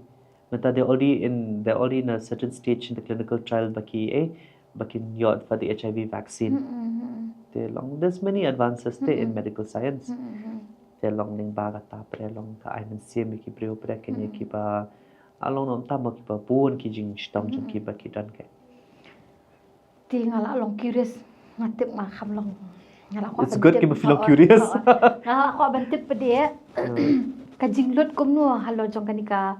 Menta they're already in a certain stage in the clinical trial bakin yod for the HIV vaccine. There's many advances there in medical science. They long ning baga ta pre long ka ai men sim ki breu pre ke ki ba along nom ta ba ki ba pun ki jing stam jong ki ba ki dan ke.
Ti ngala long curious ngatip ma kham long. Ngala ko.
It's good ki ma feel curious.
Ngala ko ban tip pede. Ka jinglut kum no halo jong kanika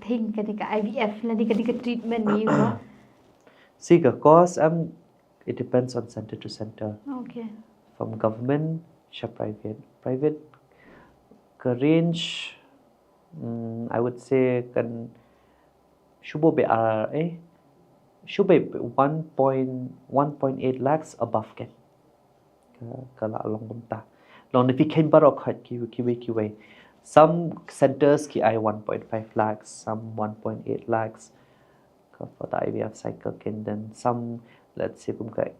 thing kanika IVF la di treatment ni ko.
See the cost it depends on center to center.
Okay.
From government sha private ka range I would say kan shubo be should be 1.8 lakhs above kan kala long gumta long if ken barok hat ki way some centers ki I 1.5 lakhs some 1.8 lakhs for the IVF cycle can then some let's say kum ka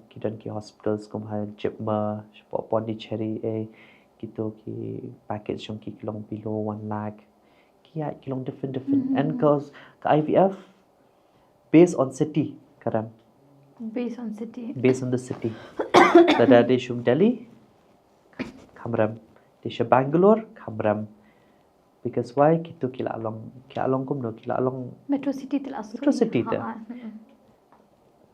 kidan ki hospitals kum ha Jingbym Pondicherry gitu ki package jong ki kilong below 1 lakh ki kilong different and cause ka IVF based on city karam
Based on the city.
That are they shum Delhi kamram. Tisha Bangalore kamram. Because why? Kitu kila along kumno kila along
Metro City til asli.
Metro City te.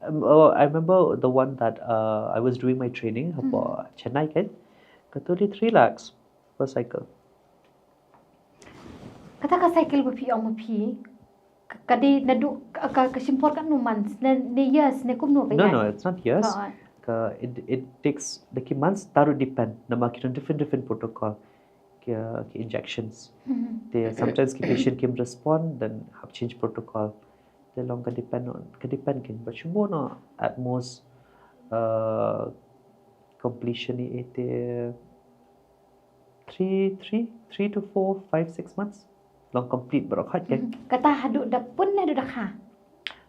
I remember the one that I was doing my training about Chennai kan. Katuli 3 lakhs per cycle.
Kata ka cycle bepi om bepi. Kadi nadu kasimpor kan months ne years ne kumno ka.
No, it's not years. It takes the months taru depend. Nama kita different protocol. Injections. They sometimes patient can respond, then have change protocol. They long depend kin. But you know at most completion it 3 to 4, 5, 6 months. Long complete berokhat kan.
Kata haduk dah pun dah dah.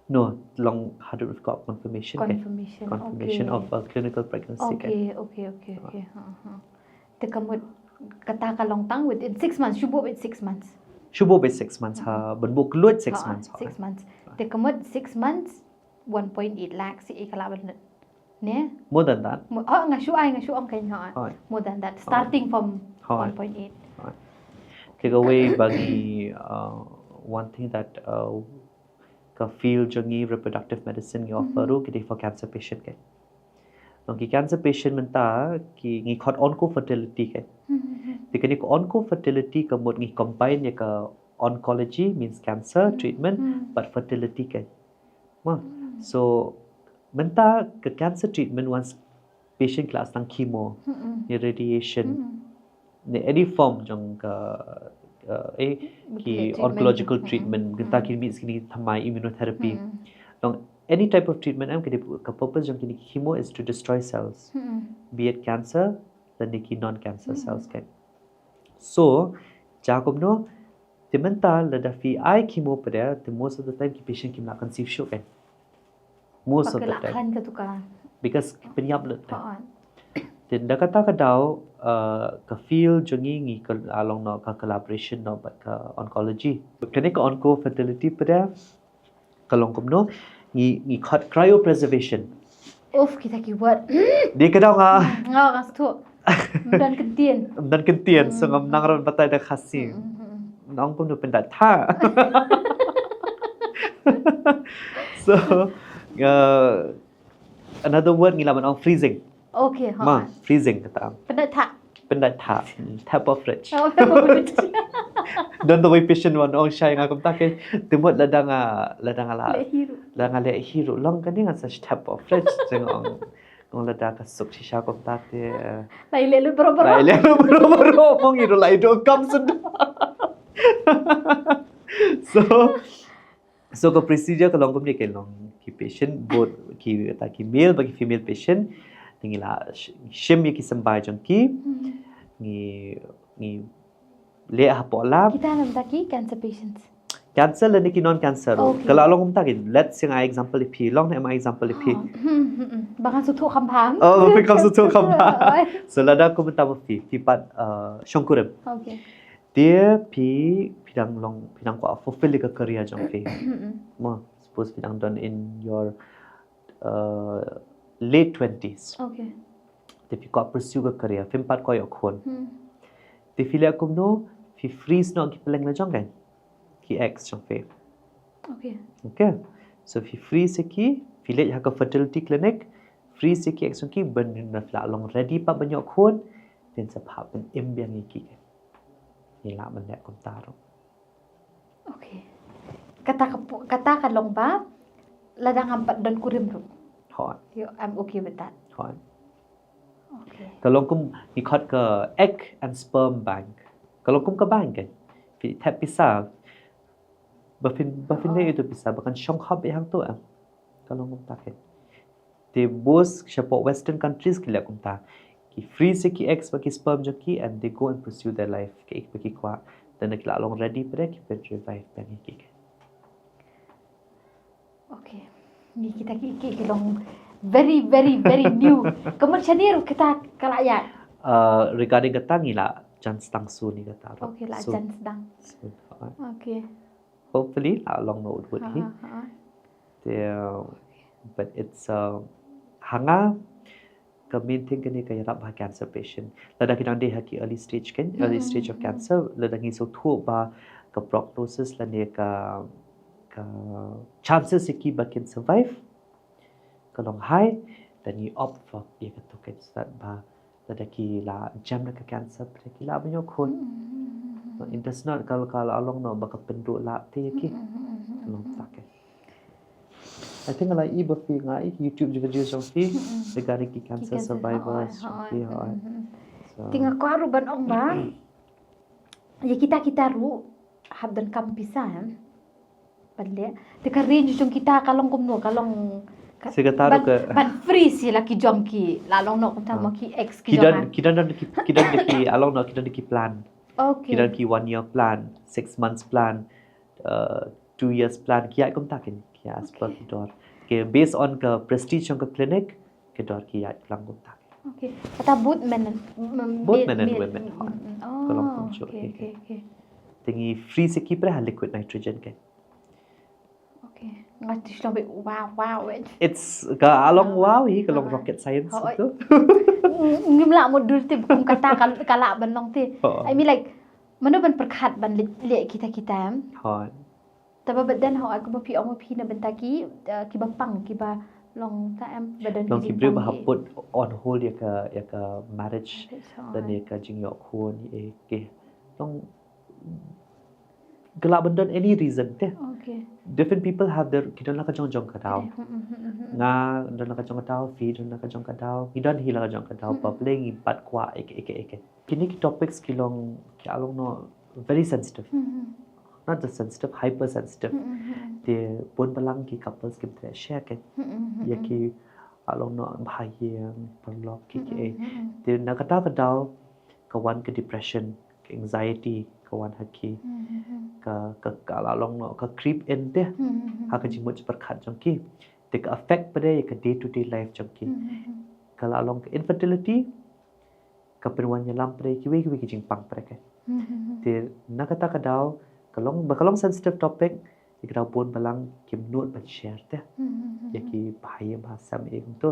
No, long haduk we've got confirmation of a clinical pregnancy kan.
Okay. Tekamut kata ka long tang within 6 months. Shubo with 6 months.
Shubo with 6 months ha. Benbuk keluar 6 months.
6 months. Tekamut 6 months 1.8 lakhs si ikalaban ne.
More than that.
Ngashu ang kain ha. More than that. Starting from 1.8.
Take away bagi one thing that ka field jongi reproductive medicine ngi offer kita for cancer patient kan. Nong ki cancer patient menta ki ngi khot onco fertility kan. Dikani ko onco fertility ka mod ngi combine ya ka oncology means cancer treatment but fertility kan. So menta ka cancer treatment once patient class tang chemo ni radiation ni any form jong ka ki oncological treatment kita ki means kini thamai immunotherapy. Long any type of treatment am kini ka purpose jong kini chemo is to destroy cells. Be it cancer dan ki non cancer cells kan. So jakom no the mental la da fi I chemo pada the most of the time ki patient ki nak conceive show kan. Most of the time. Because penyap le. Dan dah kata kadau ka field jongi ngi ka along no ka collaboration no but ka oncology. Kene ka onco fertility pada kalong kumno ngi cryopreservation.
Kita keyword.
Dia kadau nga.
Ngas tu. Dan
kentien so ngam nangron batai da khasi. Nong kumno pendat tha. So another word ngi laman on freezing.
Okay,
freezing kata. Pendat tha. Tap of fridge. Don't the way patient one ong shy ngakam take timot ladang le hero long kani nga such tap of fridge jeng ong ladang ka suk shisha kom take
lai le bro
mong hero lai do kam sud. So the procedure ka long kom ni ke long ki patient both ki male bagi female patient tingila shim ki sambai jong ki ni le hapola
kita nam taki cancer patients
cancer le ki non cancer kalau long taki let's say example ipi long my example ipi
bahkan sutu kampang
because sutu kampang so lada ko menta fi pat shongkurem
okay
dia pidang ko fulfill ka career jong fi suppose pidang done in your late 20s.
Okay.
If you got pursue a career, fimpat ko yo khon. Te fili akum no, fi freeze no ki peleng la jong kan. Ki ex jong fe. Okay. So fi freeze ki fili ha ka fertility clinic, freeze ki ex jong ki ben na fla long ready pa banyak khon, then sa phap ben embiang ki. Ni la man le kom taro.
Okay. Kata ka long ba ladang ampat dan kurim ru. I'm okay with that. Okay.
Kalau kum ikut ke egg and sperm bank. Kalau kum ke bank kan, tap pisah. Bafin dia itu pisah. Bahkan Shanghai yang tu kalau kum tak kan. They both support Western countries kila kum tak. Ki free se ki egg bagi sperm joki and they go and pursue their life. Ki egg bagi kuat. Dan nak kila long ready pada ki revive bank ki.
Okay. Ni kita long very new. Kemudian ni kita kalayan.
Regarding kata ni lah jan sedang soon ni kata.
Okay lah jan sedang. Okay.
Hopefully along the road would he. But it's hanga ka main thing kan ka yarap ba cancer patient lada kinang de ha ki early stage kan early stage of cancer lada ngi so thu ba ka prognosis la ne ka chances ki ba can survive ka long high dan ni opt for dia ka to kan start ba lada ki la jam na ka cancer pre ki la banyo khun it does not kalau along no ba ka penduk la te ki long tak I think like iba fi ngai YouTube videos of fi regarding ki cancer survivors fi so
Tinga ko aru ban ong ba. Ya kita ru hab dan kam pisan. Padle. Tika range jong kita kalong kumno kalong
Sigataru ke
ban free si laki jong ki lalong no kum tama ki ex ki jong.
Kidan ki along no kidan ki plan.
Okay.
Kidan ki 1 year plan, 6 months plan, 2 years plan ki ai kum takin ki as per ki dor. Ke based on ke prestige jong ke clinic ke dor ki ai plan kum tak.
Okay. Kata both men and
women.
Oh. Okay.
Tingi free se ki pre liquid nitrogen ke.
Okay. Ngati shlo be wow.
It's ka along wow hi kalong rocket science tu.
Ngim la mo dur ti kum kata kala ban long ti. I mean like mano ban perkhat ban le kita
Hoi.
Tapi badan ho aku mapi ong mapi na bentaki ki ba pang ki ba long ta am badan
Long ki bre ba put on hold ya ka marriage dan ya ka jing yok khun ye ke long gelak bendan any reason te
Okay.
different people have their kidan la ka jong ka daw nga dan la ka jong ka daw fi dan la ka jong ka daw kidan hi la ka jong ka daw pa playing pat kwa ek kini ki topics ki long ki along no very sensitive not just sensitive hypersensitive the pun balang ki couples ki tre share ke ya ki along no bhai perlok ki the nakata ka daw ka wan ka depression ka anxiety ka wan haki ka along no ka creep in de ha ka jimut perkhat jong ki te ka affect pada ka day to day life jong ki kalau along ka infertility ka perwan nyalam pada ki we ki jing pang pada ke te nakata ka daw kalong sensitive topic ikra pun balang kim note ban share te ya ki bahaya bahasa me tu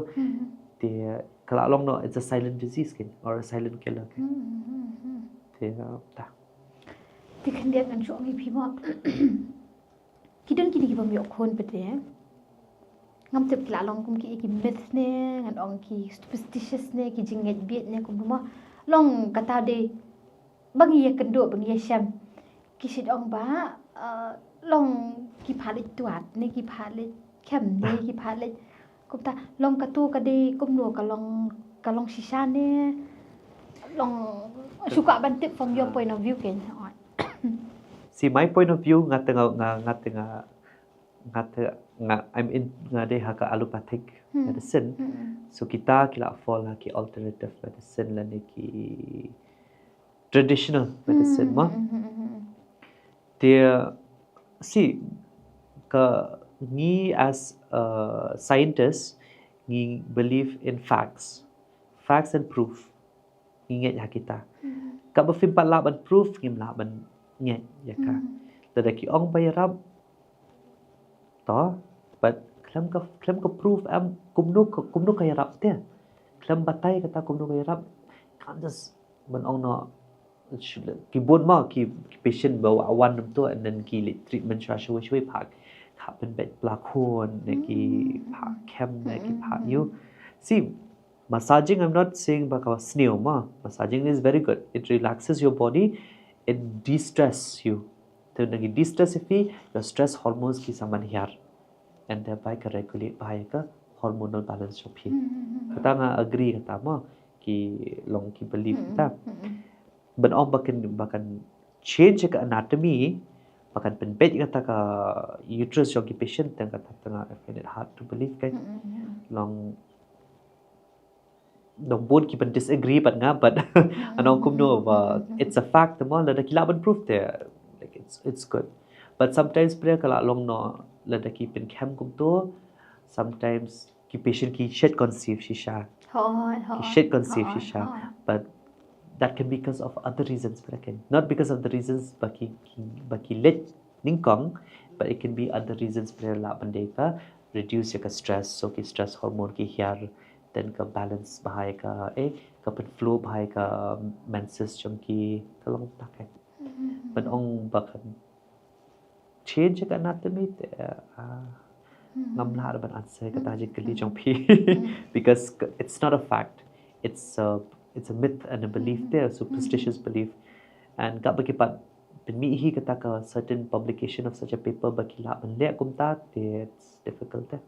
te kalau along no it's a silent disease kin or a silent killer kin te ta
Ti kan dia kan jo mi pi mo. Kidon kini ki ba mi okon pete. Ngam tep kila long kum ki myth ne ngan ong ki superstitious ne ki jinget biet ne kum mo long kata de bangi ye kendo bangi ye sham ki sit ong ba long ki phalit tuat ne ki phalit kem ne ki phalit kum ta long katu ka de kum no ka long shisha ne long suka ban tip from your point of view ken.
See my point of view I'm in ngade haka allopathic medicine so kita kila fall ki alternative medicine la ne ki traditional medicine ma dia see ka ni as a scientist ni believe in facts and proof ni nget ha kita ka ba fim pat la ban proof ngim la ban nget ya ka da ki ong bayarab to but klam ka proof am kumno ka yarab te klam batai kata kumno ka yarab kan just ban ong no ki bon ma ki patient bawa awan tu and then ki treatment shwe phak kha pen bet pla khon ne ki phak kem ne ki phak you see massaging I'm not saying about snail ma massaging is very good it relaxes your body it de-stress you तो नगी de-stress if your stress hormones की saman here and thereby can regulate by ka hormonal balance of he kata nga agree kata mo ki long ki belief kata ban om bakan change ka anatomy bakan pen bet kata ka uterus your patient tang kata tanga I find it hard to believe kan long dong bon ki ban disagree but nga but anong kum no it's a fact mo la da kilaban proof there like it's good but sometimes prayer kala long no la da ki pen chem kum to sometimes ki patient ki shed conceive shisha but that can be because of other reasons not because of the reasons baki let ningkong but it can be other reasons prayer la ban de ka reduce your stress so ki stress hormone ki here then ke balance bahai ke pen flow bahai ke menses chongki kalong takai but ong bakan change ke anatomy te ngamla ban answer ke taji kali chong pi because it's not a fact, it's a myth and a belief there, a superstitious belief. And kap bagi pat penmihi kata ke certain publication of such a paper bagi la ban le kumta it's difficult there.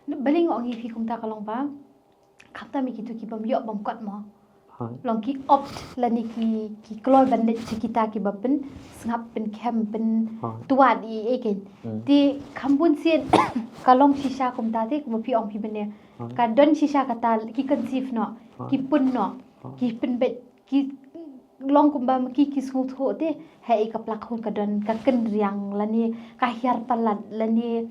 Baling ong ipi kumta kalong ba kata mi kitu ki bam yok bam kat mo long ki opt lani ki kloi ban le kita ki bapen ngap pen kem pen tuat I eken ti kambun sien kalong sisa kumta te kum pi ong pi bene ka don sisa kata ki conceive no ki pun no ki pen bet ki long kumba ki smooth ho te hai ka plak hun ka don ka ken riang lani ka hiar palat lani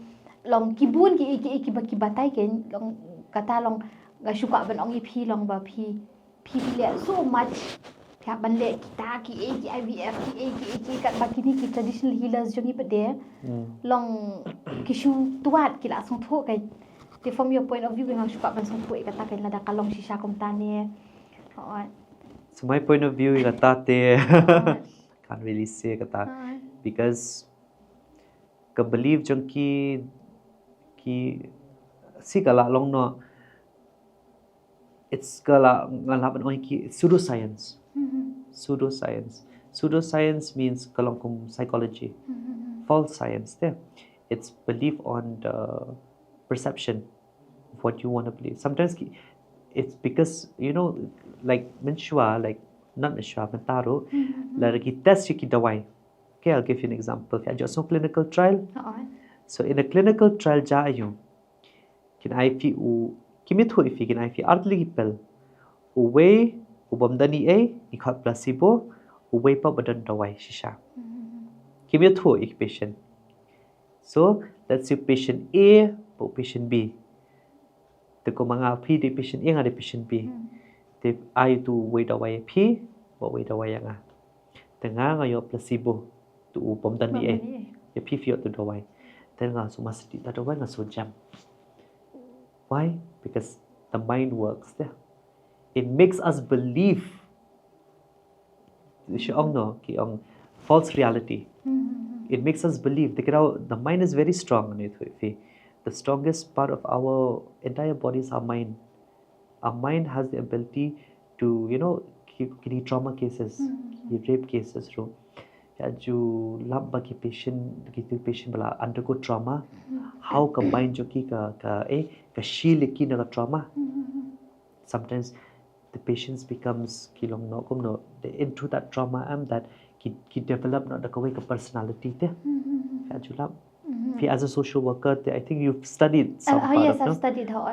long ki bun ki batai ken long kata long ga suka ban ong pi long ba pi le so much kya ban le kita ki IVF ki kat bakini ki traditional healers jongi pede long ki shu tuat ki la song tho kai te from your point of view ngang suka ban song tho kata kai la da kalong sisa kom tane.
So my point of view kata te can't really say kata because ke believe jong ki si kala long no it's kala ngalaban oi ki pseudoscience. Pseudoscience means kalong kum psychology. False science there. It's belief on the perception of what you want to believe. Sometimes it's because like menshua like not menshua mentaro lagi test ki dawai. Okay, I'll give you an example. Okay, just clinical trial. So in a clinical trial ja ayu kin IP u kimitho ifi kin IP artli pel uwe ubamdani ikhat placebo uwe pa badan dawai shisha kimitho ik patient. So let's say patient A po patient B te ko mga P di patient A nga di patient B te ayu tu uwe dawai P bo uwe dawai nga tengah ngayo placebo tu ubamdani ya P fio tu dawai tengah so masdi ta dawai nga so jam. Why? Because the mind works there. It makes us believe false reality. It makes us believe. The mind is very strong. The strongest part of our entire body is our mind. Our mind has the ability to, trauma cases, rape cases. You lab bagi patient bala undergo trauma. How combine joki ka shield ki na trauma. Sometimes the patients becomes into that trauma that ki develop not the way ka personality te. You lab. As a social worker, I think you've studied some part
yes,
of
I've studied how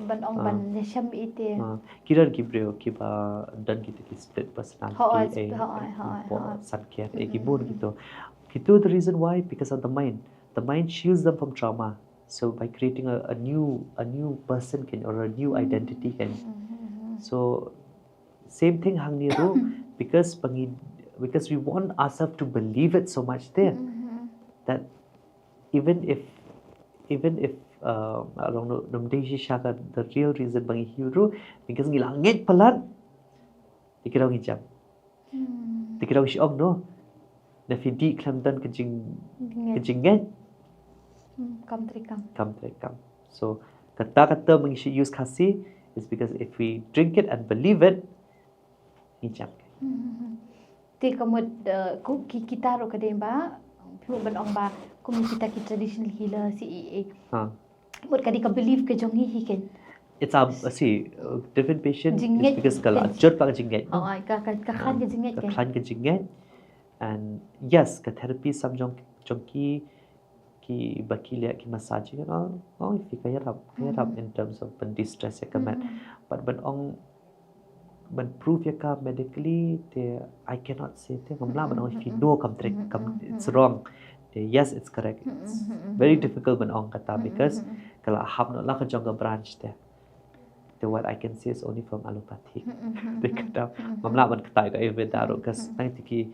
ban ong ban nesham ite.
Kirar gibreo kiba dan kita ki split personality sanket gibur gitu. Gitu the reason why because of the mind. The mind shields them from trauma. So by creating a new person or a new identity can. So same thing hang niru because we want ourselves to believe it so much there that even if I don't know the real reason bangi hiru because ngilangit pelan dikiraw ngijam dikiraw si no na fidi klamdan kejingan
kam trikam.
So kata mengisi use kasi is because if we drink it and believe it ngijam
Ti kamud kita ro kadem ba pu ban ong ba kum kita ki traditional healer si mud kadi ka believe ke jongi hiken.
It's different patient is because kala jot pa jinget
ka khan ke jinget
ka khan ke jinget and yes ka therapy sam jong ki bakilia ki massage if kaya rap in terms of distress ya kamat but when prove ya ka medically I cannot say te mamla ban if you know it's wrong yes it's correct it's very difficult when ong kata because kala hab no la ka jong branch te what I can say is only from allopathy. They kata mamla ban kata ka event daro kas nang tiki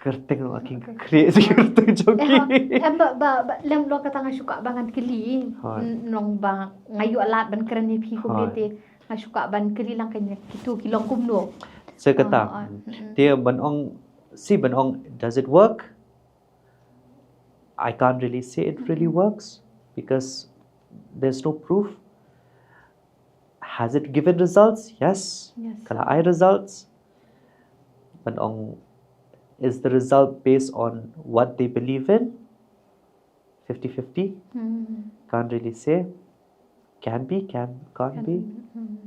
kerteng lagi create kerteng joki.
Ba lem lo kata nga suka bangan keli nong bang ngayu alat ban keren ni pi kumete nga suka ban keli lang kanya kitu kilong kumno.
Saya kata dia banong does it work? I can't really say it really works because there's no proof. Has it given results? Yes. Kalau I results, banong is the result based on what they believe in? 50-50? Can't really say. Can't be.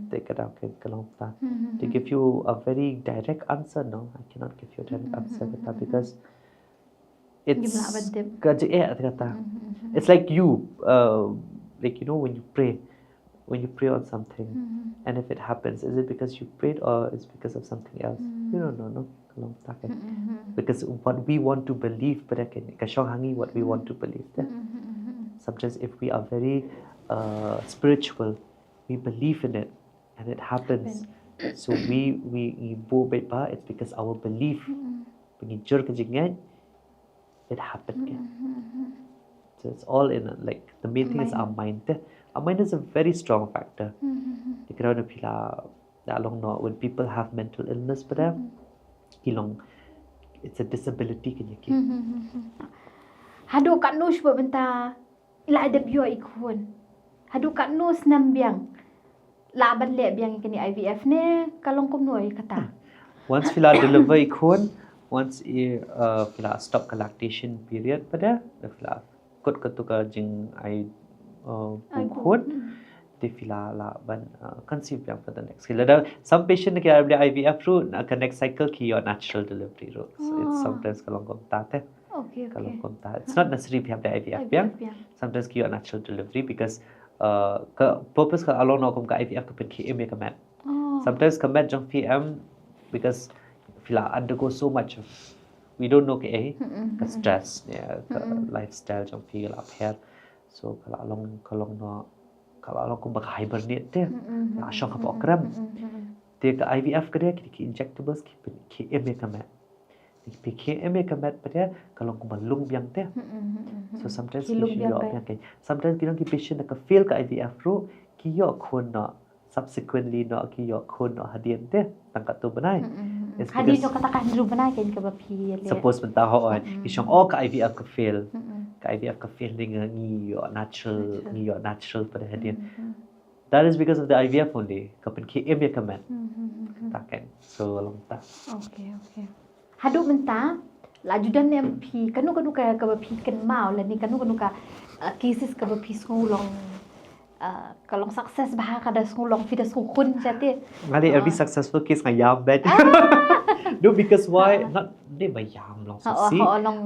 They to give you a very direct answer, no, I cannot give you a direct answer because it's it's like you like when you pray on something and if it happens, is it because you prayed or is it because of something else? You don't know, no? Because what we want to believe, what we want to believe. Sometimes if we are very spiritual, we believe in it and it happens. So we it's because our belief it happened. So it's all in like the main thing is our mind. Our mind is a very strong factor. When people have mental illness, it's a disability.
Hadu kat nus buat benta ila ada bio ikun. Hadu kat nus nambiang. La ban le biang kini IVF ne kalong kum noi kata.
Once fila deliver ikun, once fila stop the lactation period pada fila kot ketuka jing ai ikun. They fila la ban conceive yang for the next cycle. Some patient ke IVF route akan next cycle ki your natural delivery route. So it's sometimes kalong kum tate.
Okay.
It's not necessary to have the IVF. Sometimes ki your natural delivery because purpose ka along no kum ka IVF ka pen KM ya kamat. Sometimes kamat jong PM because fila undergo so much of we don't know ke stress lifestyle jong feel up here. So kalau kum bak hibernate te asyong ka program te ka IVF ka dia ki injectables ki KM ya kamat. PKM kamat pada kalau kum lung biang te. So sometimes sometimes kita ki patient nak fail ka IVF ro ki yo khun na subsequently no ki yo khun no hadian te tangkat tu benai.
Hadian no katakan dulu benai kan ke bapi.
Suppose mentah on isyong ka IVF ka fail. Ka IVF ka fail dengan ni yo natural pada hadian. That is because of the IVF only. Kapan KM ya kamat. Takkan. So long tak.
Okay. Hadu menta laju dan MP kanu ka bapi ken mau la ni kanu ka cases ka bapi ngulong kalong success bah kada ngulong fidas khun jate
ngali every successful case ngayam bad no because why not they bayam long so see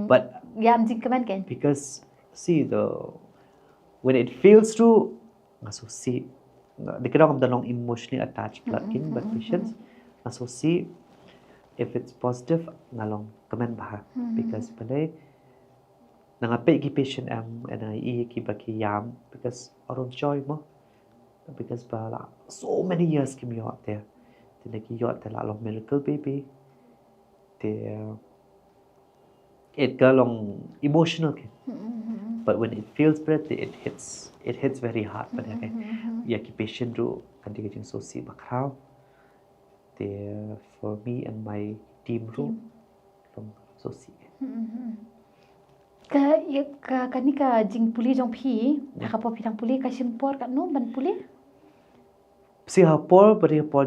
but
yam jing kaman kan
because see when it fails to ngaso see dikira kam long emotionally attached blood kin but patients ngaso see if it's positive ngalong comment bah because pandai nangape ki patient and I ki baki yam because aron joy mo because bala so many years kim yo there the ki yo te la long miracle baby it galong emotional kin but when it feels breath it hits very hard but ya ki patient do kanti ki jing so si bakrao there for me and my team room from soci
ka ni ka jing puli jong pi ka po pitang puli ka simpor ka no ban puli
si hapor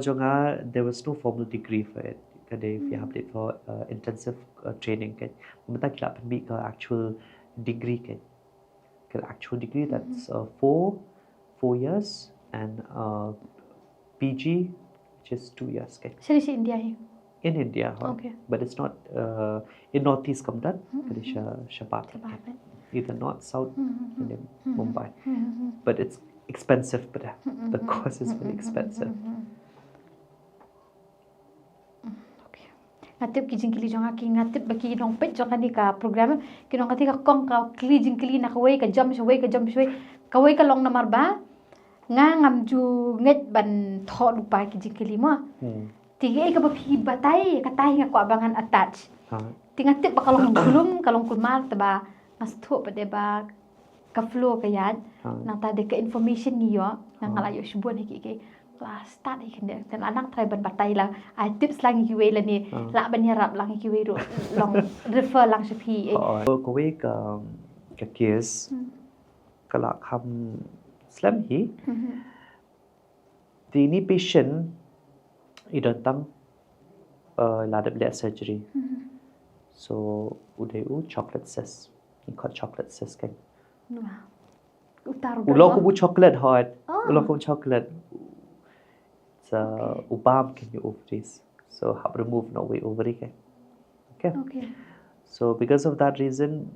jonga there was no formal degree for it kada if you have it for intensive training kan mata kila pen ka actual degree kan actual degree that's 4 years and PG which is 2 years. Okay.
India hi.
In India, okay. But it's not in Northeast Kamdan, Shabat. Either North, South, in Mumbai. But it's expensive, but the course is very expensive.
Okay. Ngatip ki jingkili jong aki ngatip baki nong pet jong kani ka program ki nong kati ka kong ka kli jingkili na kawai ka jam shwai kawai ka long namar ba nga ngam ju nget ban tho lupa ki jingkili mo Tiga ka bapi batai katai nga ko abangan attach. Tinga tip ba kalong kulmal taba ngasto pa de ba ka flow kayan nang tadi ka information niyo nang ngalayo shibon hiki kelas start ikan dan anak try batai lang ai tips lang kiwe la ni la ban harap lang kiwe ro long refer lang shapi
ko we ka case kala kham slam hi the ni patient idon tang ladap le surgery so uday chocolate cyst ni got chocolate cyst kan ulo ko bu chocolate hot ulo ko chocolate so ubam can you ovaries so have remove no way ovary kan okay so because of that reason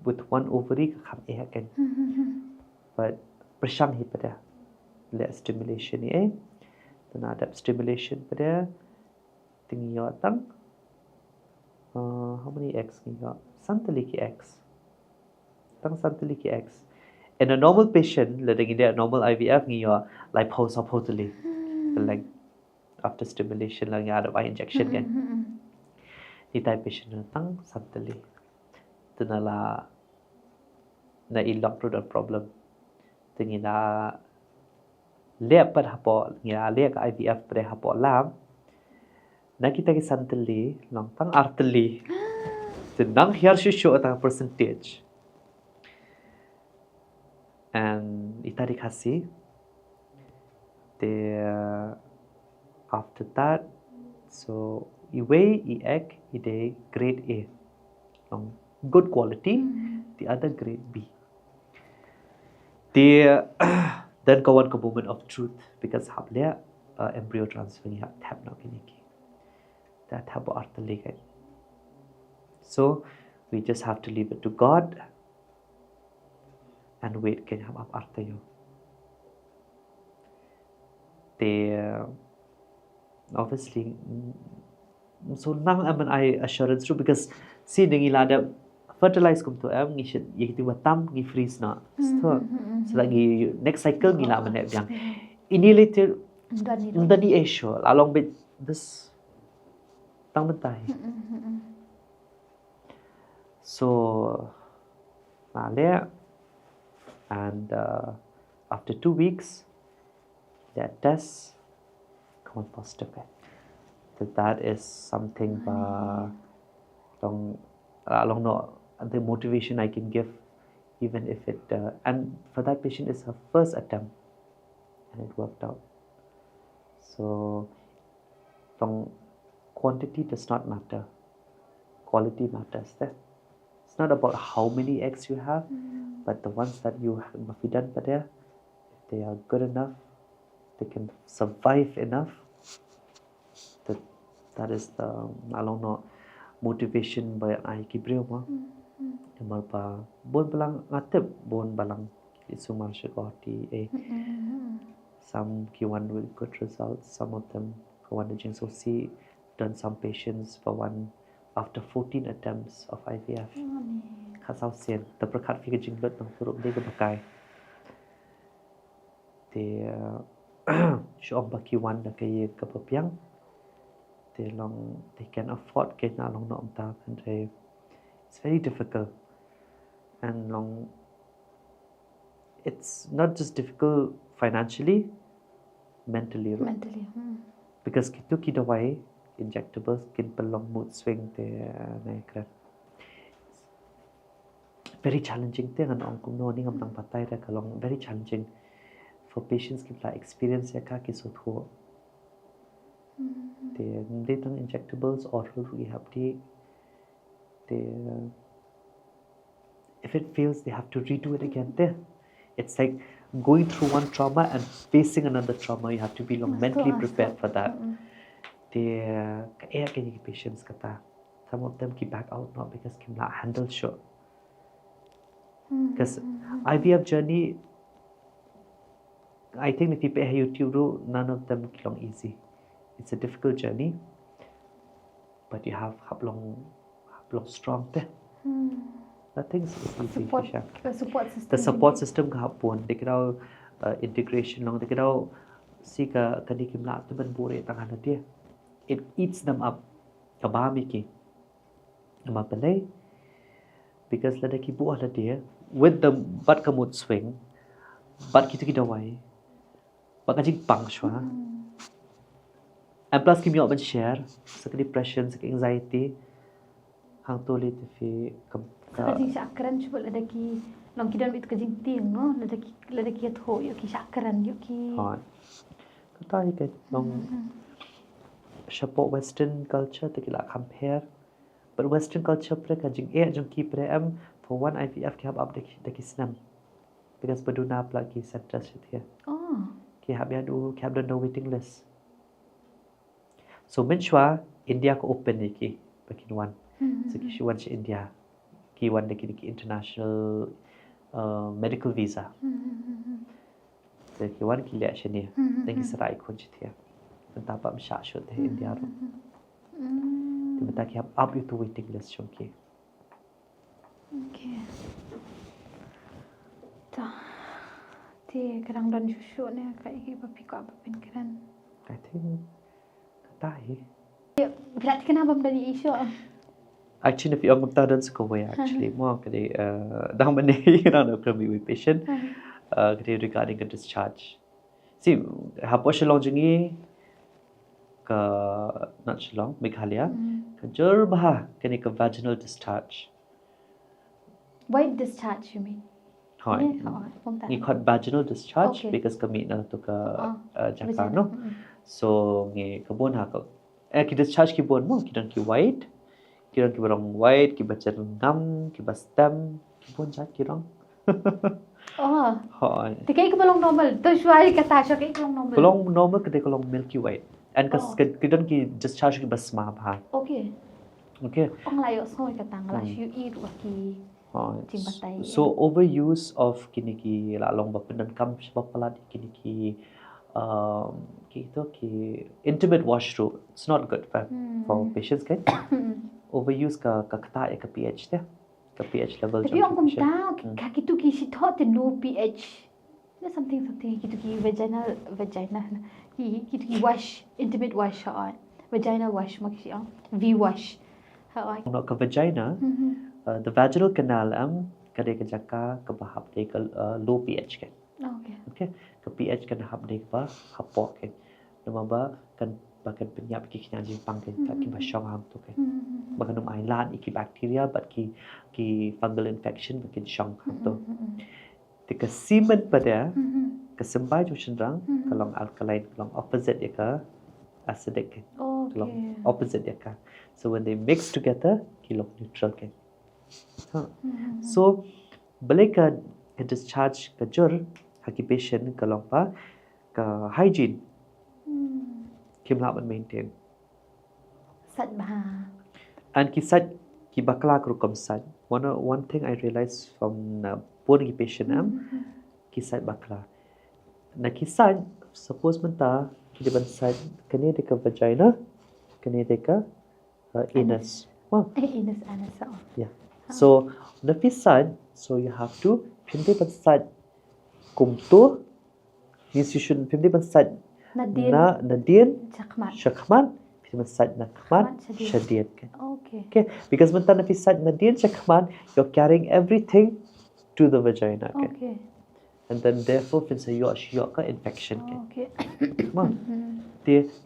with one ovary kham kan but prashang hi pada le stimulation ni then ada stimulation pada tinggi tang how many eggs ni santaliki eggs tang santaliki eggs in a normal patient letting in a normal IVF ni like pause totally like after stimulation lang ada by injection kan ni type patient tang santali tenala na ilok to the problem tinggi na lihat pada hapo ngira lihat IVF pada hapo lam na kita ke santali long tang arteli tenang here show atang percentage and ita dikasih after that so iwe egg ide grade A long good quality the other grade B then go on moment of truth because hablia embryo transfer ni tap na kiniki that have arteli kan so we just have to leave it to God and wait can have up artayo obviously so nang aman I assurance true because see dingi lada fertilize kum tu am ngi shit yiti watam ngi freeze na so lagi next cycle ngi la man yang ini later ndani issue along with this tang bentai so there and after 2 weeks that test come on positive that is something along no the motivation I can give even if it and for that patient is her first attempt and it worked out so quantity does not matter quality matters it's not about how many eggs you have but the ones that you have done but if they are good enough they can survive enough that is the along no motivation by I kibriyo mo Emar pa bon balang ngatep bon balang isumar shikoti some Q1 with good results some of them for one the so see done some patients for one after 14 attempts of IVF khasau sien ta prakhat fi jingbym tang surup de bakai te shom ba Q1 da kay kapapyang they can afford get na long no ta country it's very difficult and it's not just difficult financially mentally because kitu kidawai injectables kin pelong mood swing te na very challenging thing and ong kum no ni ngam tang patai ra kalong very challenging for patients ki la experience ya ka ki so tho they tang injectables oral rehab if it fails they have to redo it again it's like going through one trauma and facing another trauma you have to be mentally prepared for that patients kata some of them keep back out not because kim la handle sure because IVF journey I think if you pay YouTube none of them long easy it's a difficult journey but you have long strong nothing is easy
the support system
the support system ka pon they can integration long they can sika kadi kimla teman bure tangan dia. It eats them up. Kabami ki. Nama pelai. Because lada ki buah la dia with the bat kamut swing. Bat kita wai. Bat kajing pang shwa. And plus kimi ban share saka depression, saka anxiety. Hang toli te fi
Kajing syakran cuba lada ki long kidan bit kajing ting no lada ki tho yo ki syakran yo ki.
Hai. Kata ke long support Western culture te kila compare. But Western culture pre kajing jong ki pre for one IVF ki hab up de ki snam. Because baduna pla ki center sit here.
Oh.
Ki hab ya do ki hab no waiting list. So menshwa India ko open ni ki bakin one. So ki wan si India ki wan de ki international medical visa. So ki wan ki le shani. Dan ki sarai kon chit here. Benta pa msha shot de India ro. Benta ki hab up you to waiting list shon ki.
Okay. Ta. Ti kadang don susu ne kai ki papi ko apa pen keren.
I think katai.
Berarti kenapa dari isu?
Actually, if you are dan suka way actually more kadi dah mana orang nak kami with patient kadi regarding the discharge. See, hapo shalong jengi ke not shalong Meghalaya ke jor bah kani ke vaginal discharge.
White discharge you mean?
Hai. Ni called vaginal discharge because kami na tu ke Jakarta no. So ni kebun ha ki discharge ki bon mo ki white. Kirang ki barang white, ki baca ngam, ki bastam, ki pun cak kirang.
Oh.
Hai.
Tikai ke belum normal. Tu suai kata syok ke belum normal.
Belum normal kedai kalau milky white. And kidan ki discharge ki basma bha.
Okay.
Okay.
Ong layo soi kata ngala you eat wa ki. Jimbatai.
So overuse of kini ki la long bapendan kam sebapala kini ki ki intimate washroom. It's not good for patients kan. Overuse ka kata ka pH dia. Ka pH level.
Tapi orang tahu kaki tu ki si thought no pH. There's something gitu ki vagina ki wash intimate wash on. Vagina wash maksi V wash.
No ka vagina. The vaginal canal kade ka jaka ka bahap de ka low pH kan. Okay. Ka pH kan hap de ba hapok kan. Nama ba kan bahkan penyap ki kena jimpang kan tak ki basyong ham tu kan. Bahkan nom ailan iki bacteria but ki fungal infection bikin syong ham tu. Tika semen pada kesembai jo sendrang kalong alkaline kalong opposite dia ka acidic kan. Kalong opposite dia ka. So when they mix together ki neutral kan. So balik ka discharge ka jur haki patient kalong pa ka hygiene kimla man maintain.
Sat bah.
And kisat ki bakla rukom sat. One thing I realized from pun ki patient kisat bakla. Na kisat suppose menta ki ban sat kene de ka vagina, kene de ka anus.
Anus.
Yeah. So na pisat so you have to pinde ban sat kumtu means you should pinde ban sat Nadien Shakman Pisat Nakman Shadiat. Okay. Because when Pisat Nadien Shakman, you're carrying everything to the vagina. Okay. And then therefore finsa yoka infection. Okay.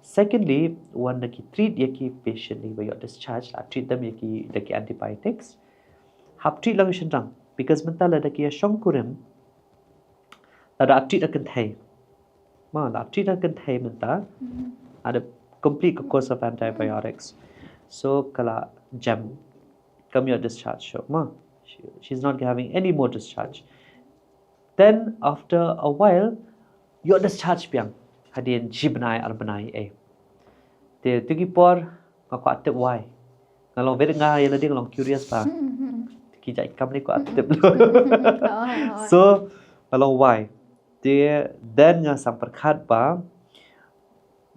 Secondly, one naki treat yaki patient ni your discharge, treat them yaki antibiotics. Hap treat lang shendang because mentala daki shongkurim ada treat akan thai. La treat akan thai menta ada complete course of antibiotics. So kala jam come your discharge show she's not having any more discharge. Then after a while your discharge piang hadian jibnai arbanai te tigi por ngako atep why ngalong very nga yala ding long curious pa ki jai kam ni ko atep so ngalong why then nga samperkhat ba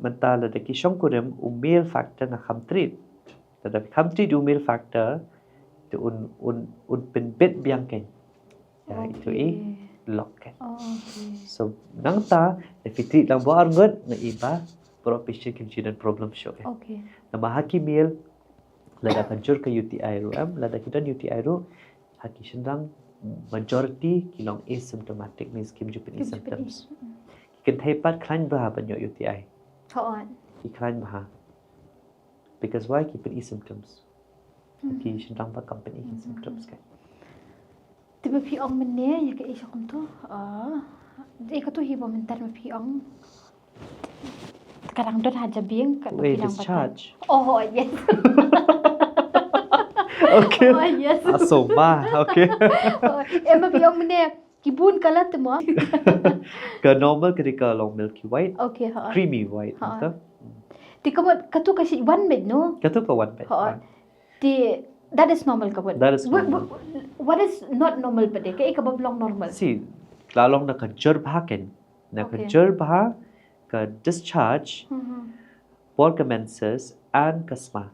mentala de ki shongkurem male factor na khamtrit tetapi khamtrit male factor tu un pen bet biang ken ya itu lock kan.
Okay.
So nang ta if we treat lang buar ngot na iba pro patient kim chidan problem show kan.
Okay.
Na mahaki meal lada kanjur ke UTI ru lada kidan UTI ru haki shendang majority kilong asymptomatic means kim jupin symptoms. Kan thaipat klan bah banyo UTI.
Hoon.
Iklan bah. Because why keep it symptoms? Haki shendang ba company symptoms kan.
Tiba piong mene ya ke isa kunto. Ikaw to hibo mentar me piong. Kadang don haja bing kat
Wait,
bilang
discharge.
Oh yes.
Okay.
Oh yes.
Asoma. Okay.
Emma piong mene kibun kala temo.
Ka normal ketika long milky white,
Okay ha.
creamy white. Betul?
Ti kamu katu kasi one bed no.
Kata ka one bed.
Ha. Ti that is normal kabut.
That is normal.
What is not normal bade? Kay ikabablong normal.
See, lalong na kanjur bahaken. Na
Okay.
kanjur bah ka discharge, por commences and kasma.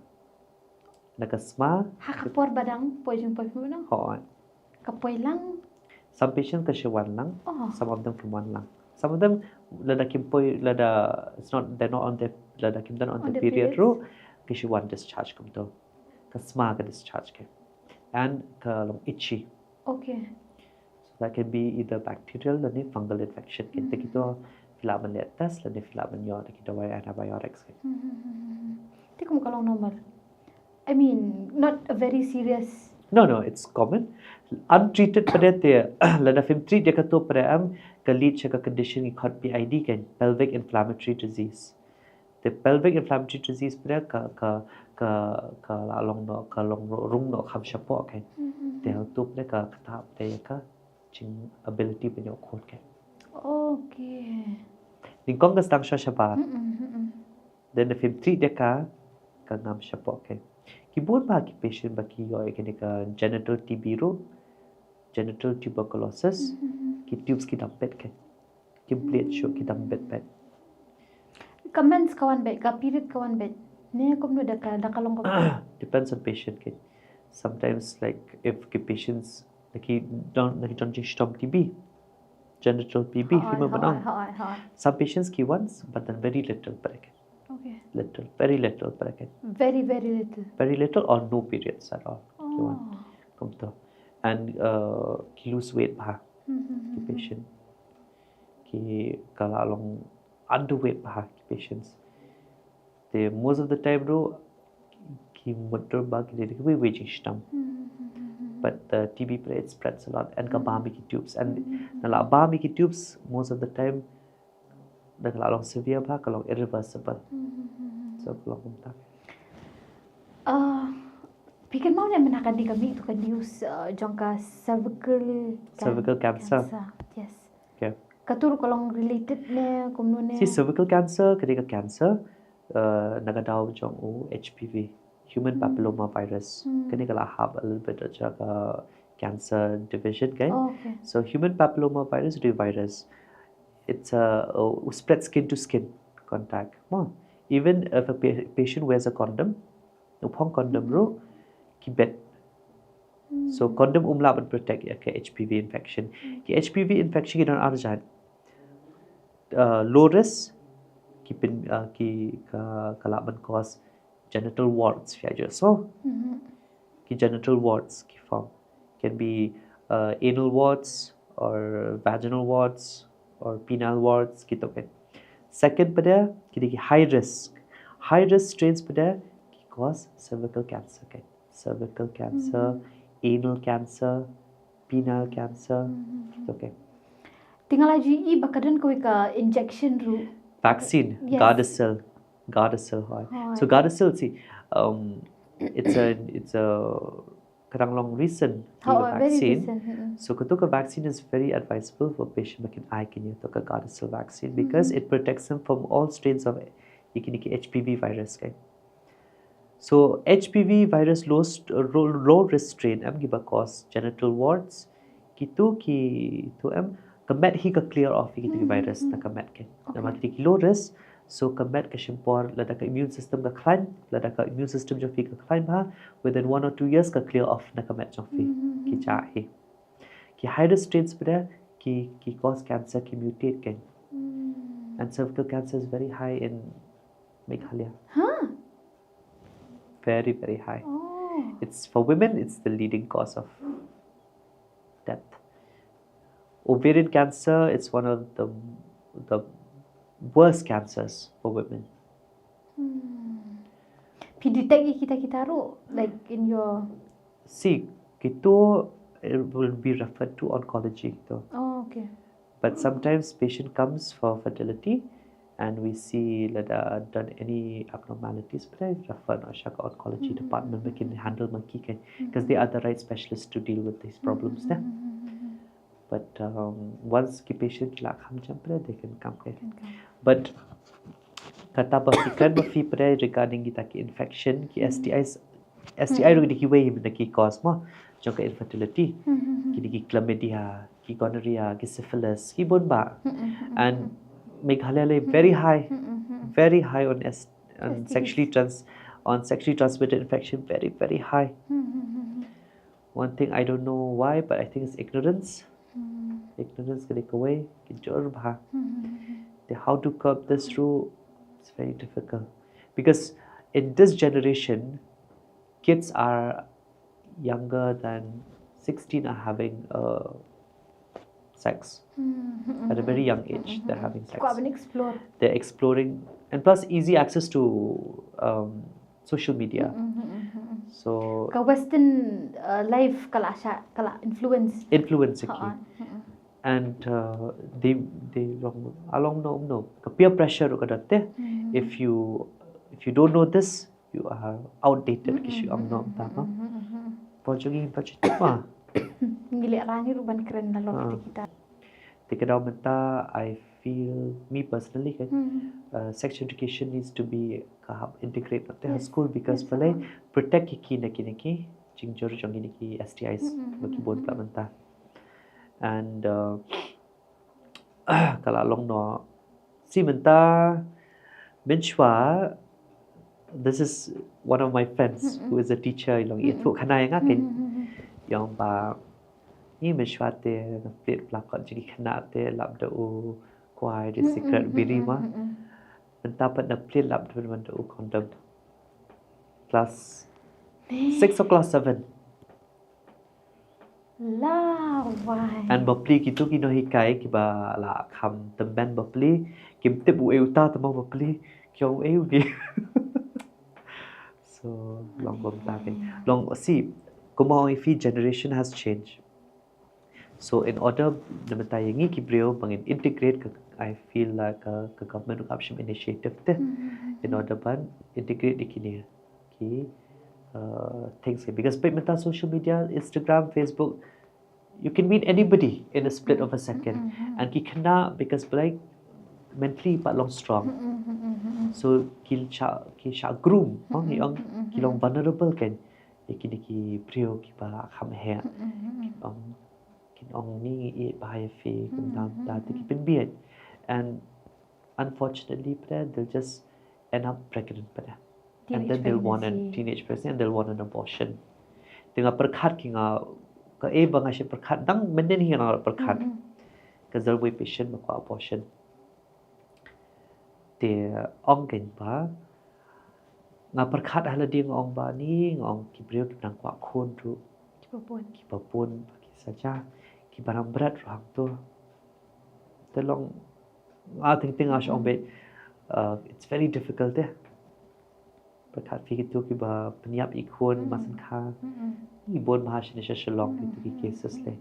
Na kasma,
Hakapor badang poison mo no.
hoon.
Kapoy lang.
Some patients kasi one lang.
Oh.
Some of them from one lang. Some of them lada kimpoy lada it's not they're not on the lada kim on the period ro kasi one discharge kum to. Kasma ka discharge ke. And ka long itchy.
Okay.
So that can be either bacterial or fungal infection. Kita kita filamen letas dan filamen yo kita way antibiotics ke.
Ti kamu kalong normal. I mean, not a very serious.
No, it's common. Untreated pada dia lada film treat dia kato pada ka lead ka condition ki khot PID kan pelvic inflammatory disease. The pelvic inflammatory disease pada ka long rung no kham shapo kan. Dia tu pada ka kata pada ka ching ability punya khot kan.
Okay.
Ningkong ka stang shabat. Then the film treat dia ka ngam shapo kan. Kibun ba ki patient ba ki yo ekene ka genital TB ro genital tuberculosis ki tubes ki dampet kan. Ki plate show ki dampet pet.
Comments kawan bed, ka period kawan bed. Ne kum no da kalong ka.
Depends on patient kan. Sometimes like if ki patients like don't stop TB genital TB human banang. Some patients ki once but then very little bracket.
Okay.
Little, very little bracket.
Very little.
Very little or no periods at all.
Oh.
Come to. And ki lose weight bah ki patient. Ki kala long underweight bah ki patients. The most of the time ro ki motor bah ki dede ki waging stam. But the TB it spreads a lot and ka bahami ki tubes and nala bahami ki tubes most of the time dah kalau severe bah kalau irreversible. So kalau kumta.
Bikin mau na menakan di kami itu kan use jangka cervical
cancer.
Yes.
Okay.
Katur kalau related ne kumno ne.
See cervical cancer, ketika cancer nagadao jong HPV, human papilloma virus. Ketika lah have a little bit of cancer division kan.
Oh, okay.
So human papilloma virus is a virus. It's a spread skin to skin contact. Even if a patient wears a condom, upon condom ro ki bet. So condom umlaban protect ke HPV infection. Ki HPV infection ki don arjan low risk ki kalaban cause genital warts fiaja. So ki genital warts ki form can be anal warts or vaginal warts or penile warts gitu kan. Second pada kita high risk strains pada ki cause cervical cancer kan. Cervical cancer, anal cancer, penile cancer gitu kan.
Tinggal lagi bakadan kau ka injection ru.
Vaccine,
Yes.
Gardasil hoy. So Gardasil see it's a kadang long recent vaccine. So ketika vaccine is very advisable for patient makin kin to ka Gardasil vaccine because it protects them from all strains of HPV virus kan. So HPV virus low risk strain giba cause genital warts gitu ki to combat hi ka clear off ki virus na combat kan. Nama ki low risk so combat ka shimpor lada ka immune system ka klan lada ka immune system jo fi ka klan ba within 1 or 2 years ka clear off na combat jo fi ki chahi ki high risk strains pada ki cause cancer ki mutate kan. And cervical cancer is very high in Meghalaya.
Huh?
Very, very high.
Oh.
It's for women, it's the leading cause of death. Ovarian cancer, it's one of the worst cancers for women.
Detect kita like in your.
See, itu it will be referred to oncology.
Oh, okay.
But sometimes patient comes for fertility and we see that done any abnormalities, but I refer to oncology department we can handle monkey because they are the right specialists to deal with these problems there. But once the patient like they can come here. But kata berfikir regarding kita ki infection ki STI ru ki way benda ki cause mo jangka infertility ki chlamydia ki gonorrhea ki syphilis ki bon ba and Meghalaya very high on sexually transmitted infection, very, very high. One thing I don't know why, but I think it's ignorance. Ignorance can take away. How to curb this through, it's very difficult. Because in this generation, kids are younger than 16 are having sex. At a very young age, they're having sex. They're exploring, and plus easy access to social media. So
Western life kala influence.
And they along no peer pressure kadate. If you don't know this, you are outdated. Kishu amno tama. Pojoging pachitwa.
Ngili rani ruban keren na lor kita.
Mynta, I feel, me personally, sex education needs to be integrated at school because protect ki Jingjor Jong STIs bagi bon Mynta. And kalau long no si Mynta Menchwa, this is one of my friends who is a teacher long itu kanai ngakin yang ba ni Menchwa fit pelakon jadi kena lap dau kuai di secret biri mah Mynta pada play lap dau condom class 6 or class 7
la why
and bapli gitu kino hikai kiba la kham temban bapli kim tip Hynniewta temang bapli kyong gi so long long see kumau if generation has changed. So in order Mynta yangi kibrio bangin integrate I feel like a government option initiative in order ban integrate dikini ki things because Mynta social media Instagram Facebook you can meet anybody in a split of a second and ki kena because like mentally but long strong so ki sha groom yang ki long vulnerable kan ki prio ki ba kham he kin ong ni e bahaya fe kum ta ki pen biat and unfortunately they'll just end up pregnant and then they'll want a teenage pregnancy and they'll want an abortion dengan perkhat ki nga ka e banga she perkhat dang menden hi nga perkhat because they'll be patient with abortion te ong ken ba nga perkhat hala ding ong ba ni ngong ki brio ki nang kwa khon tu ki papun ki saja ki barang berat rang tu telong ting ash ong be it's very difficult perkhat fi tu ki ba peniap ikon masan kha ni bon mahasini shalong itu ki cases le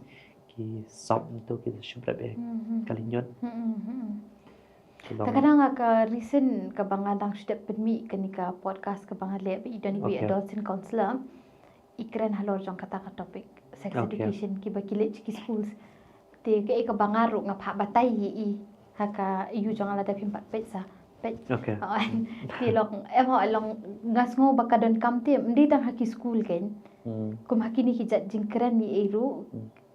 ki sob tu ki shubra be kalinyon
kadang ka recent ka bangadang sudah penmi kenika podcast ka bangale be idani be adolescent counselor ikren halor jong kata ka topic sex education ki ba kile ki schools te ke ka bangaru nga pha batai hi haka iu jong ala da pimpat pesa
okay
ti long em ho long ngasngo bakadon kamte mdi tang haki school ken kum hakini ki jat jingkran ni eru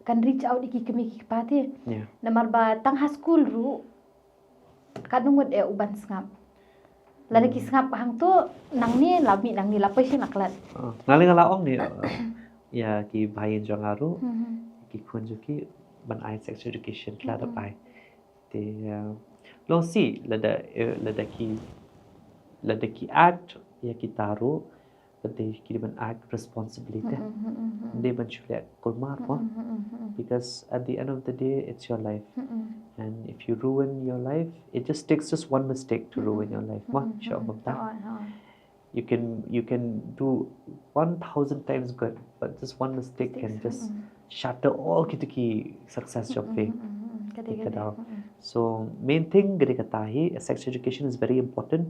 kan reach out iki kemi ki pate namar ba tang ha school ru kadungod uban sngap lada ki sngap hang tu nang ni lapai sin aklat
ngali ngala ong ni ya ki bhayin jong aru ki khun ju ki ban ai sex education kla da ai te long si lada ki act ya ki taru lada ki ban act responsibility de ban chule kurmar mo because at the end of the day it's your life and if you ruin your life it just takes just one mistake to ruin your life ma you can do 1,000 times good but just one mistake can just shatter all ki success job fe so main thing gede kata hi sex education is very important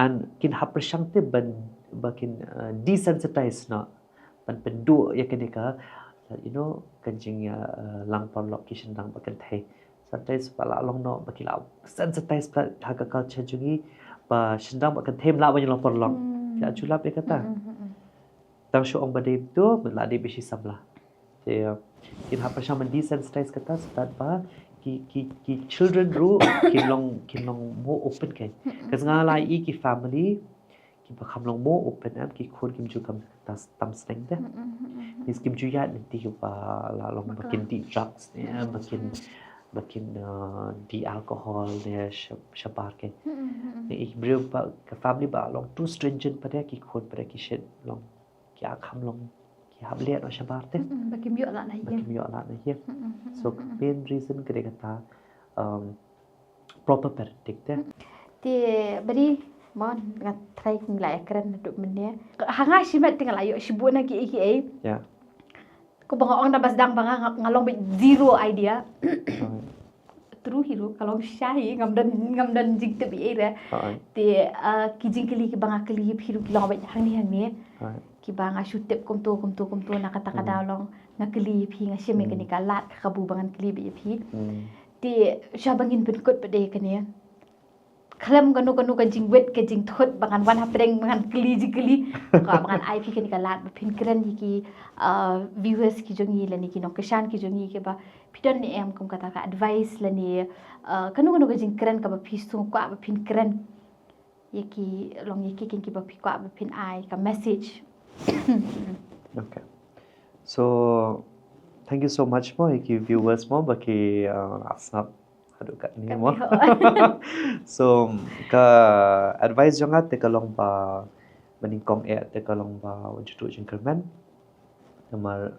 and kin haprashangte bakin desensitize na ban pendu ya kene ka kanjing ya lang par location lang bakan thai sometimes pala long no bakila sensitize ka haka culture jungi ba shindang bakan them la ban long par long ya chula pe kata tang shu ong bade tu la de bishi sabla te kin haprashang man desensitize kata start ba ki children ru kin long more open kai kasnga lai ki family ki ba kham long more open am ki khon kim chu kam tam steng da is kim chu ya ti ba la long bakin di drugs ne bakin di alcohol ne shabar ke ne ik brio ba ka family ba long too stringent pada ki khon pada ki shed long kya kham long ki hable no shabar te
bakim yo la
na hier so main reason kare kata proper parenting te
ti bari mon ngat try nglai keren duk mene hanga shimat tinggal ayo shibuna ki ai
ya
ko bang ong nabas dang bang ngalong be zero idea true hero kalau shahi ngamdan jig te bi era te kijing kili ki bang kili hiru ki long be hang ni ki bang shoot tep kom to na kata kada long na kili phi nga sheme kani ka lat khabu bangan kili bi phi te shabangin bin kot pade kani khalam ganu ka jingwet ke jing thot bangan wan hapreng bangan kili ka bangan ip kani ka lat phin kren ki viewers ki jongi lani ki nokashan ki jongi ke ba pidon ni em kom kata ka advice lani kanu ka jing kren ka ba phi su kwa ba phin kren yeki long yeki kin ki ba phi kwa ba phin ai ka message
okay so thank you so much mo ki viewers mo baki asnap aduh kat ni mo so ka advice jonga te kalong ba meningkong te kalong ba wujud jengkerman nomor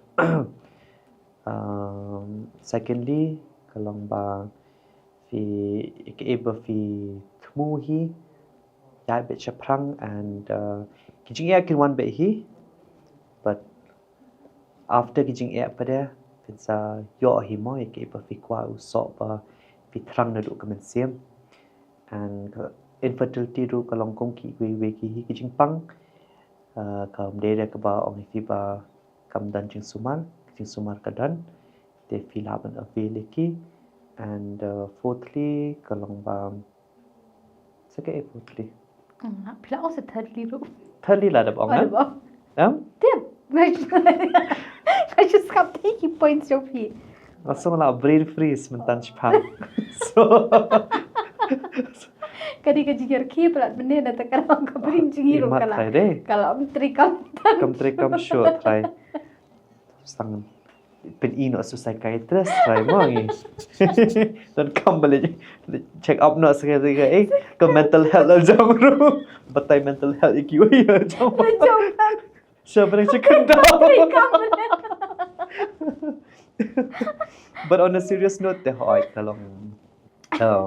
secondly kalong ba fi able fi thmu hi ya be chaprang and kijing ya kin one be hi but after kijing ya pada pinsa yo hi mo able fi kwa uso ba fi thrang na du kamen siam and infertility ru kalong kong ki we ki hi kijing pang kam de ka ba ong fi ba kam dan jing sumar kadan te fi laban avail ki and fourthly kalong ba fourthly
pila also
thirdly la da bong
Tip. I just kept taking points of he.
Asal la brain freeze mentan chpang. So
Kadi ka jigir ki plat bende na takarang ka brain jigiro kala. Kalau
trikam show try. Sang pen ino su psychiatrist try mo ngi. Dan kambale check up no sekali ke mental health jong ru. Batai mental health ikiwa ya jong. Siapa yang cakap dah? But on a serious note, kalau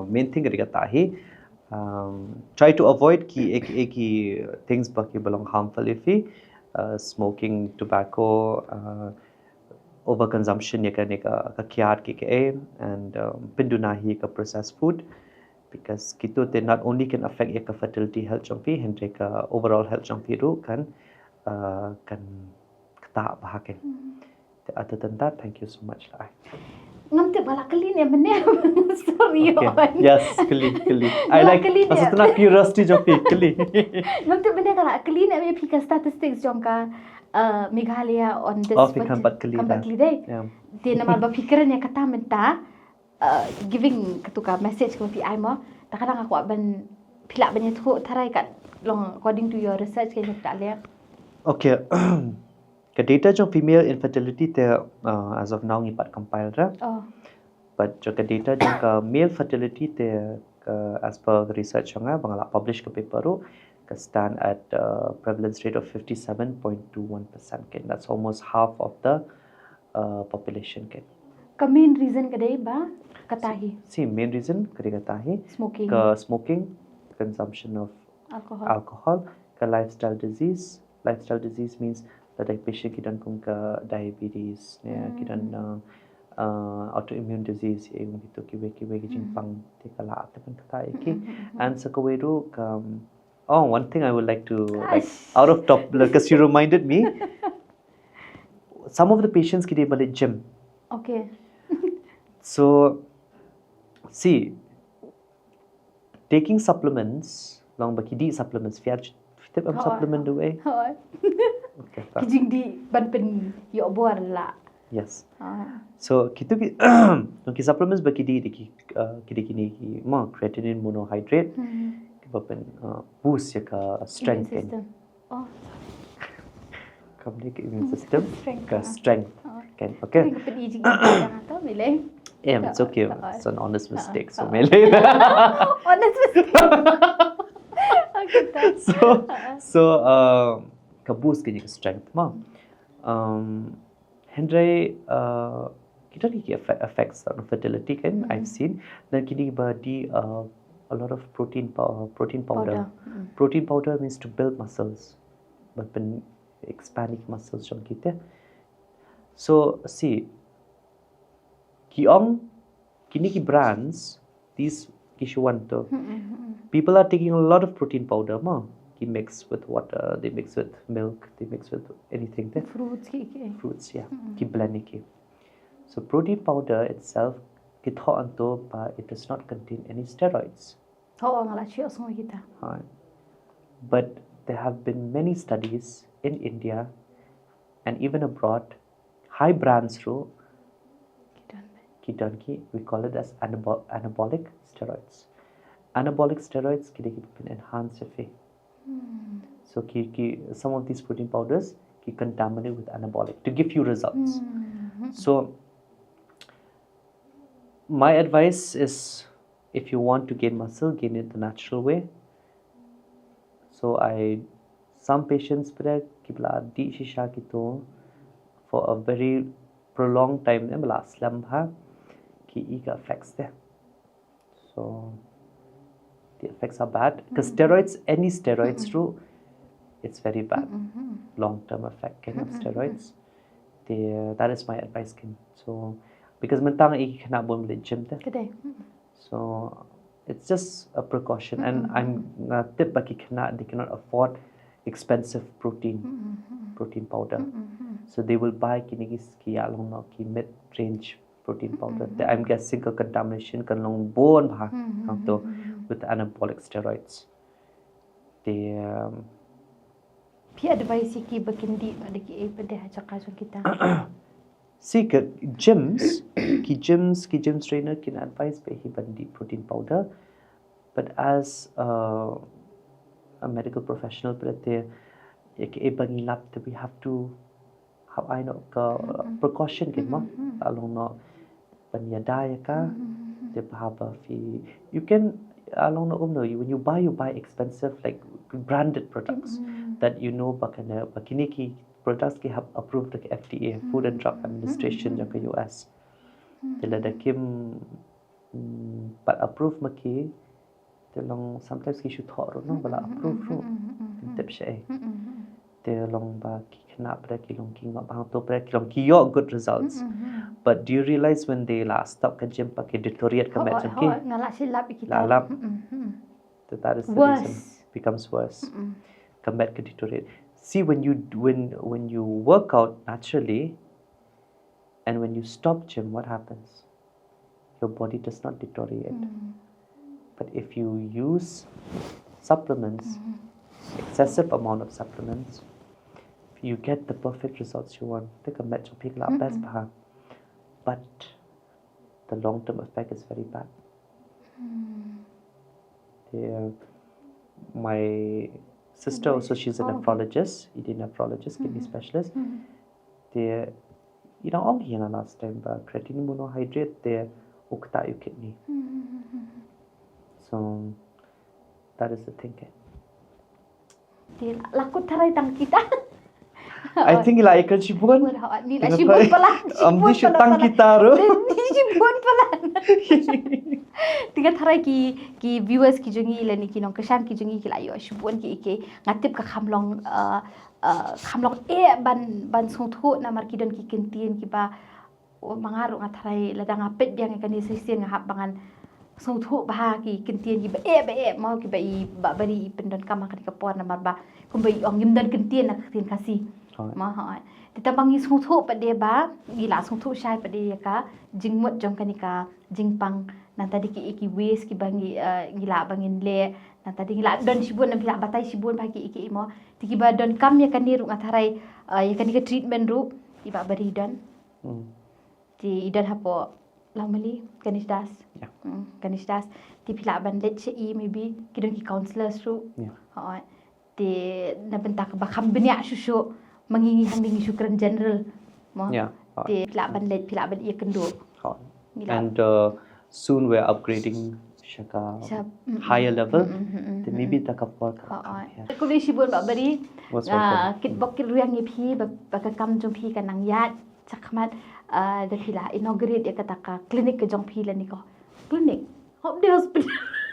main thing kita tahi, try to avoid ki things baki belong harmful if smoking, tobacco, overconsumption ya kan ka kiat ki and pindunahi ka processed food because kita not only can affect ya ka fertility health jompi hendre ka overall health jompi ru kan kata bahagian. Other than that, thank you so much.
Ngamte bala kelin ya mene. Sorry.
Okay. Yes, keli. I like. Maksudnya curiosity joki keli.
Ngamte bene kala kelin ya pika statistics jongka Meghalaya on this.
Oh, kampat keli
deh. Dia nama berfikiran ya kata Mynta giving ketuka message ke PI mo. Takkan aku aban pilak banyak tu tarai kat long according to your research kayaknya tak lihat.
Okay. Cái data trong female infertility te as of now ngipat compile ra. But cho cái data trong cái male fertility te as per the research nga bangala publish ke paper ro stand at prevalence rate of 57.21%. That's almost half of the population.
Ka main reason kadai ba katahi?
See, main reason kadi katahi smoking, consumption of alcohol, ka lifestyle disease. Lifestyle disease means that patient kidan kum ka diabetes, kidan autoimmune disease yung gitu kiwe jingbym te kala atakan katai ki. And sa kaweru one thing I would like to out of top because you reminded me. Some of the patients kide balik gym.
Okay.
So, see, taking supplements, long bakidi supplements, fiat supplement away. Okay.
Kijing di ban pen yo buar la.
Yes. So, kitu ki supplements bakidi kidi kini ma creatinine monohydrate, kibapen boost ya ka strength kan. Kamne ke immune system ka strength kan. Okay. Yeah, it's okay. It's an honest mistake. So,
honest mistake. Okay.
So, ka boost kini ka strength ma. Hendrai kita ni affects on fertility kan. I've seen. Dan kini body a lot of protein powder. Protein powder means to build muscles, but expanding muscles jong kita. So see, kini ki brands these kishuanto. People are taking a lot of protein powder ma. Ki mix with water, they mix with milk, they mix with anything there. Fruits, yeah. Ki blend ki. So protein powder itself, but it does not contain any steroids. But there have been many studies in India and even abroad, high brands ro, we call it as anabolic steroids. Anabolic steroids can enhance your face. So some of these protein powders ki contaminate with anabolic to give you results. So my advice is, if you want to gain muscle, gain it the natural way. So some patients kibla di shisha kito for a very prolonged time slam ki ega effects there. So the effects are bad because any steroids through, it's very bad. Long-term effect of steroids. That is my advice. So because mentang kena bom le gym so it's just a precaution, and I'm tip baki they cannot afford expensive protein powder. So they will buy ki mid-range protein powder. I'm guessing a contamination kan long bone with anabolic steroids.
Advice ki bakindi adiki pada cakap kita.
See, gyms trainer can advise by he protein powder, but as a medical professional, we have to have precaution along no panyadaya ka you can along no when you buy expensive like branded products that you know bakini products ki have approved like FDA, Food and Drug Administration jang US. Tila da kim but approve maki tilong sometimes ki should thoro no bala approve ro tip siya tilong ba ki kena pra ki long king bang to pra ki long ki yo good results. But do you realize when they last stop ka gym pa ki deteriorate ka met ki
ngala silap kita
lalap that is the reason becomes worse. Come back ka deteriorate. See, when you work out naturally and when you stop gym, what happens? Your body does not deteriorate. But if you use supplements, excessive amount of supplements, you get the perfect results you want. Take a match of people best but the long-term effect is very bad. My sister also, she's a nephrologist, kidney specialist. Dia ina ong hiang last time ba creatine monohydrate dia ukta you kidney. So that is the thing.
Dia lakut tarai tang kita.
I think ila ikan sibun.
Ni lah sibun pala.
Amdi syutang kita ro.
Ni sibun pala. Tinggal tarai ki viewers ki jongi la ni ki nong kesan ki jongi ki la yo sibun ki ike ngatip ka khamlong ban song thu na mar ki don ki kentin ki ba mangaru ngatarai ladang apet biang kan ni sisen ngahap bangan song thu ba ki kentin ki ba mau ki ba I ba bari pendon kama kan ka por na mar ba kum ba ong ngim dan kentin na tin kasi ma ha ditabangi song thu pa de ba gila song thu shai pa de ka jingmut jong kanika jingpang na tadi ki waste ki bangi gila bangin le na tadi gila don sibun na bila batai sibun ba ki mo tiki ba don kam ya kani ru ngatarai ya kani ka treatment ru iba bari don ti idan hapo lamali kanisdas kanisdas ti pila ban let che maybe kidon ki counselors ru ha ti na bentak ba kham benya susu mangingi handing syukran general mo ti pila ban kendo
and soon we're upgrading shaka higher level then maybe takapor
ko le sibun ba bari kit bokir riang ni phi ba ka kam jong phi ka nang yat chakmat da phila inaugurate ya kataka clinic ke jong phi la ni ko clinic hop de hospital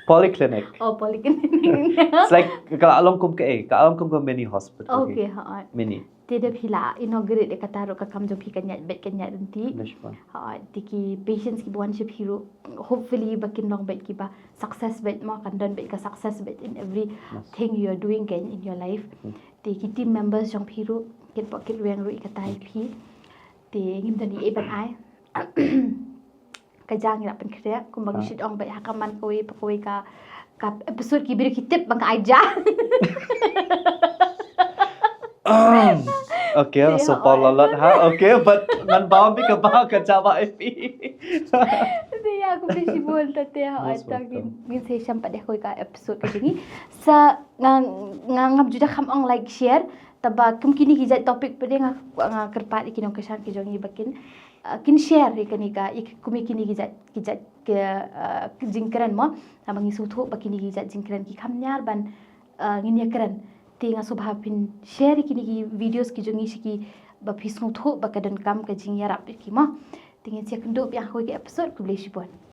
polyclinic
polyclinic
it's like ka along kum ka mini hospital
okay ha
mini
te da phila inaugurate ya kataro ka kam jong phi ka nyat bet ka nyat nanti ha tiki patients ki bon ship hero hopefully bakin long bet ki ba success bet mo kan don bet ka success bet in every thing you are doing in your life tiki team members jong phi ru kit pocket weng ru ikatai phi te ngim dan I ban ai ka jang ira pen khre kum bagi shit ong bet hakaman koi ka episode ki bir ki tip bang ai ja
okay so palalat ha okay but nan bawa bi ka ba ka jawa fi
dia aku bisi bol tate ha atang min session pada koi ka episode ka jingi sa ngam juda kham ong like share taba kum kini ki jat topik pede nga kerpat ikinong kesan ki jongi bakin kin share ikani ka kumi kini ki jat ke jingkran mo amangi suthu bakini ki jat jingkran ki khamnyar ban nginya kran tinga subha pin share kini ki videos ki jongi siki ba phisnu thu ba kadan kam ka jingya rap ki mo tinga sekndo bi ha ko ki episode ku le shibon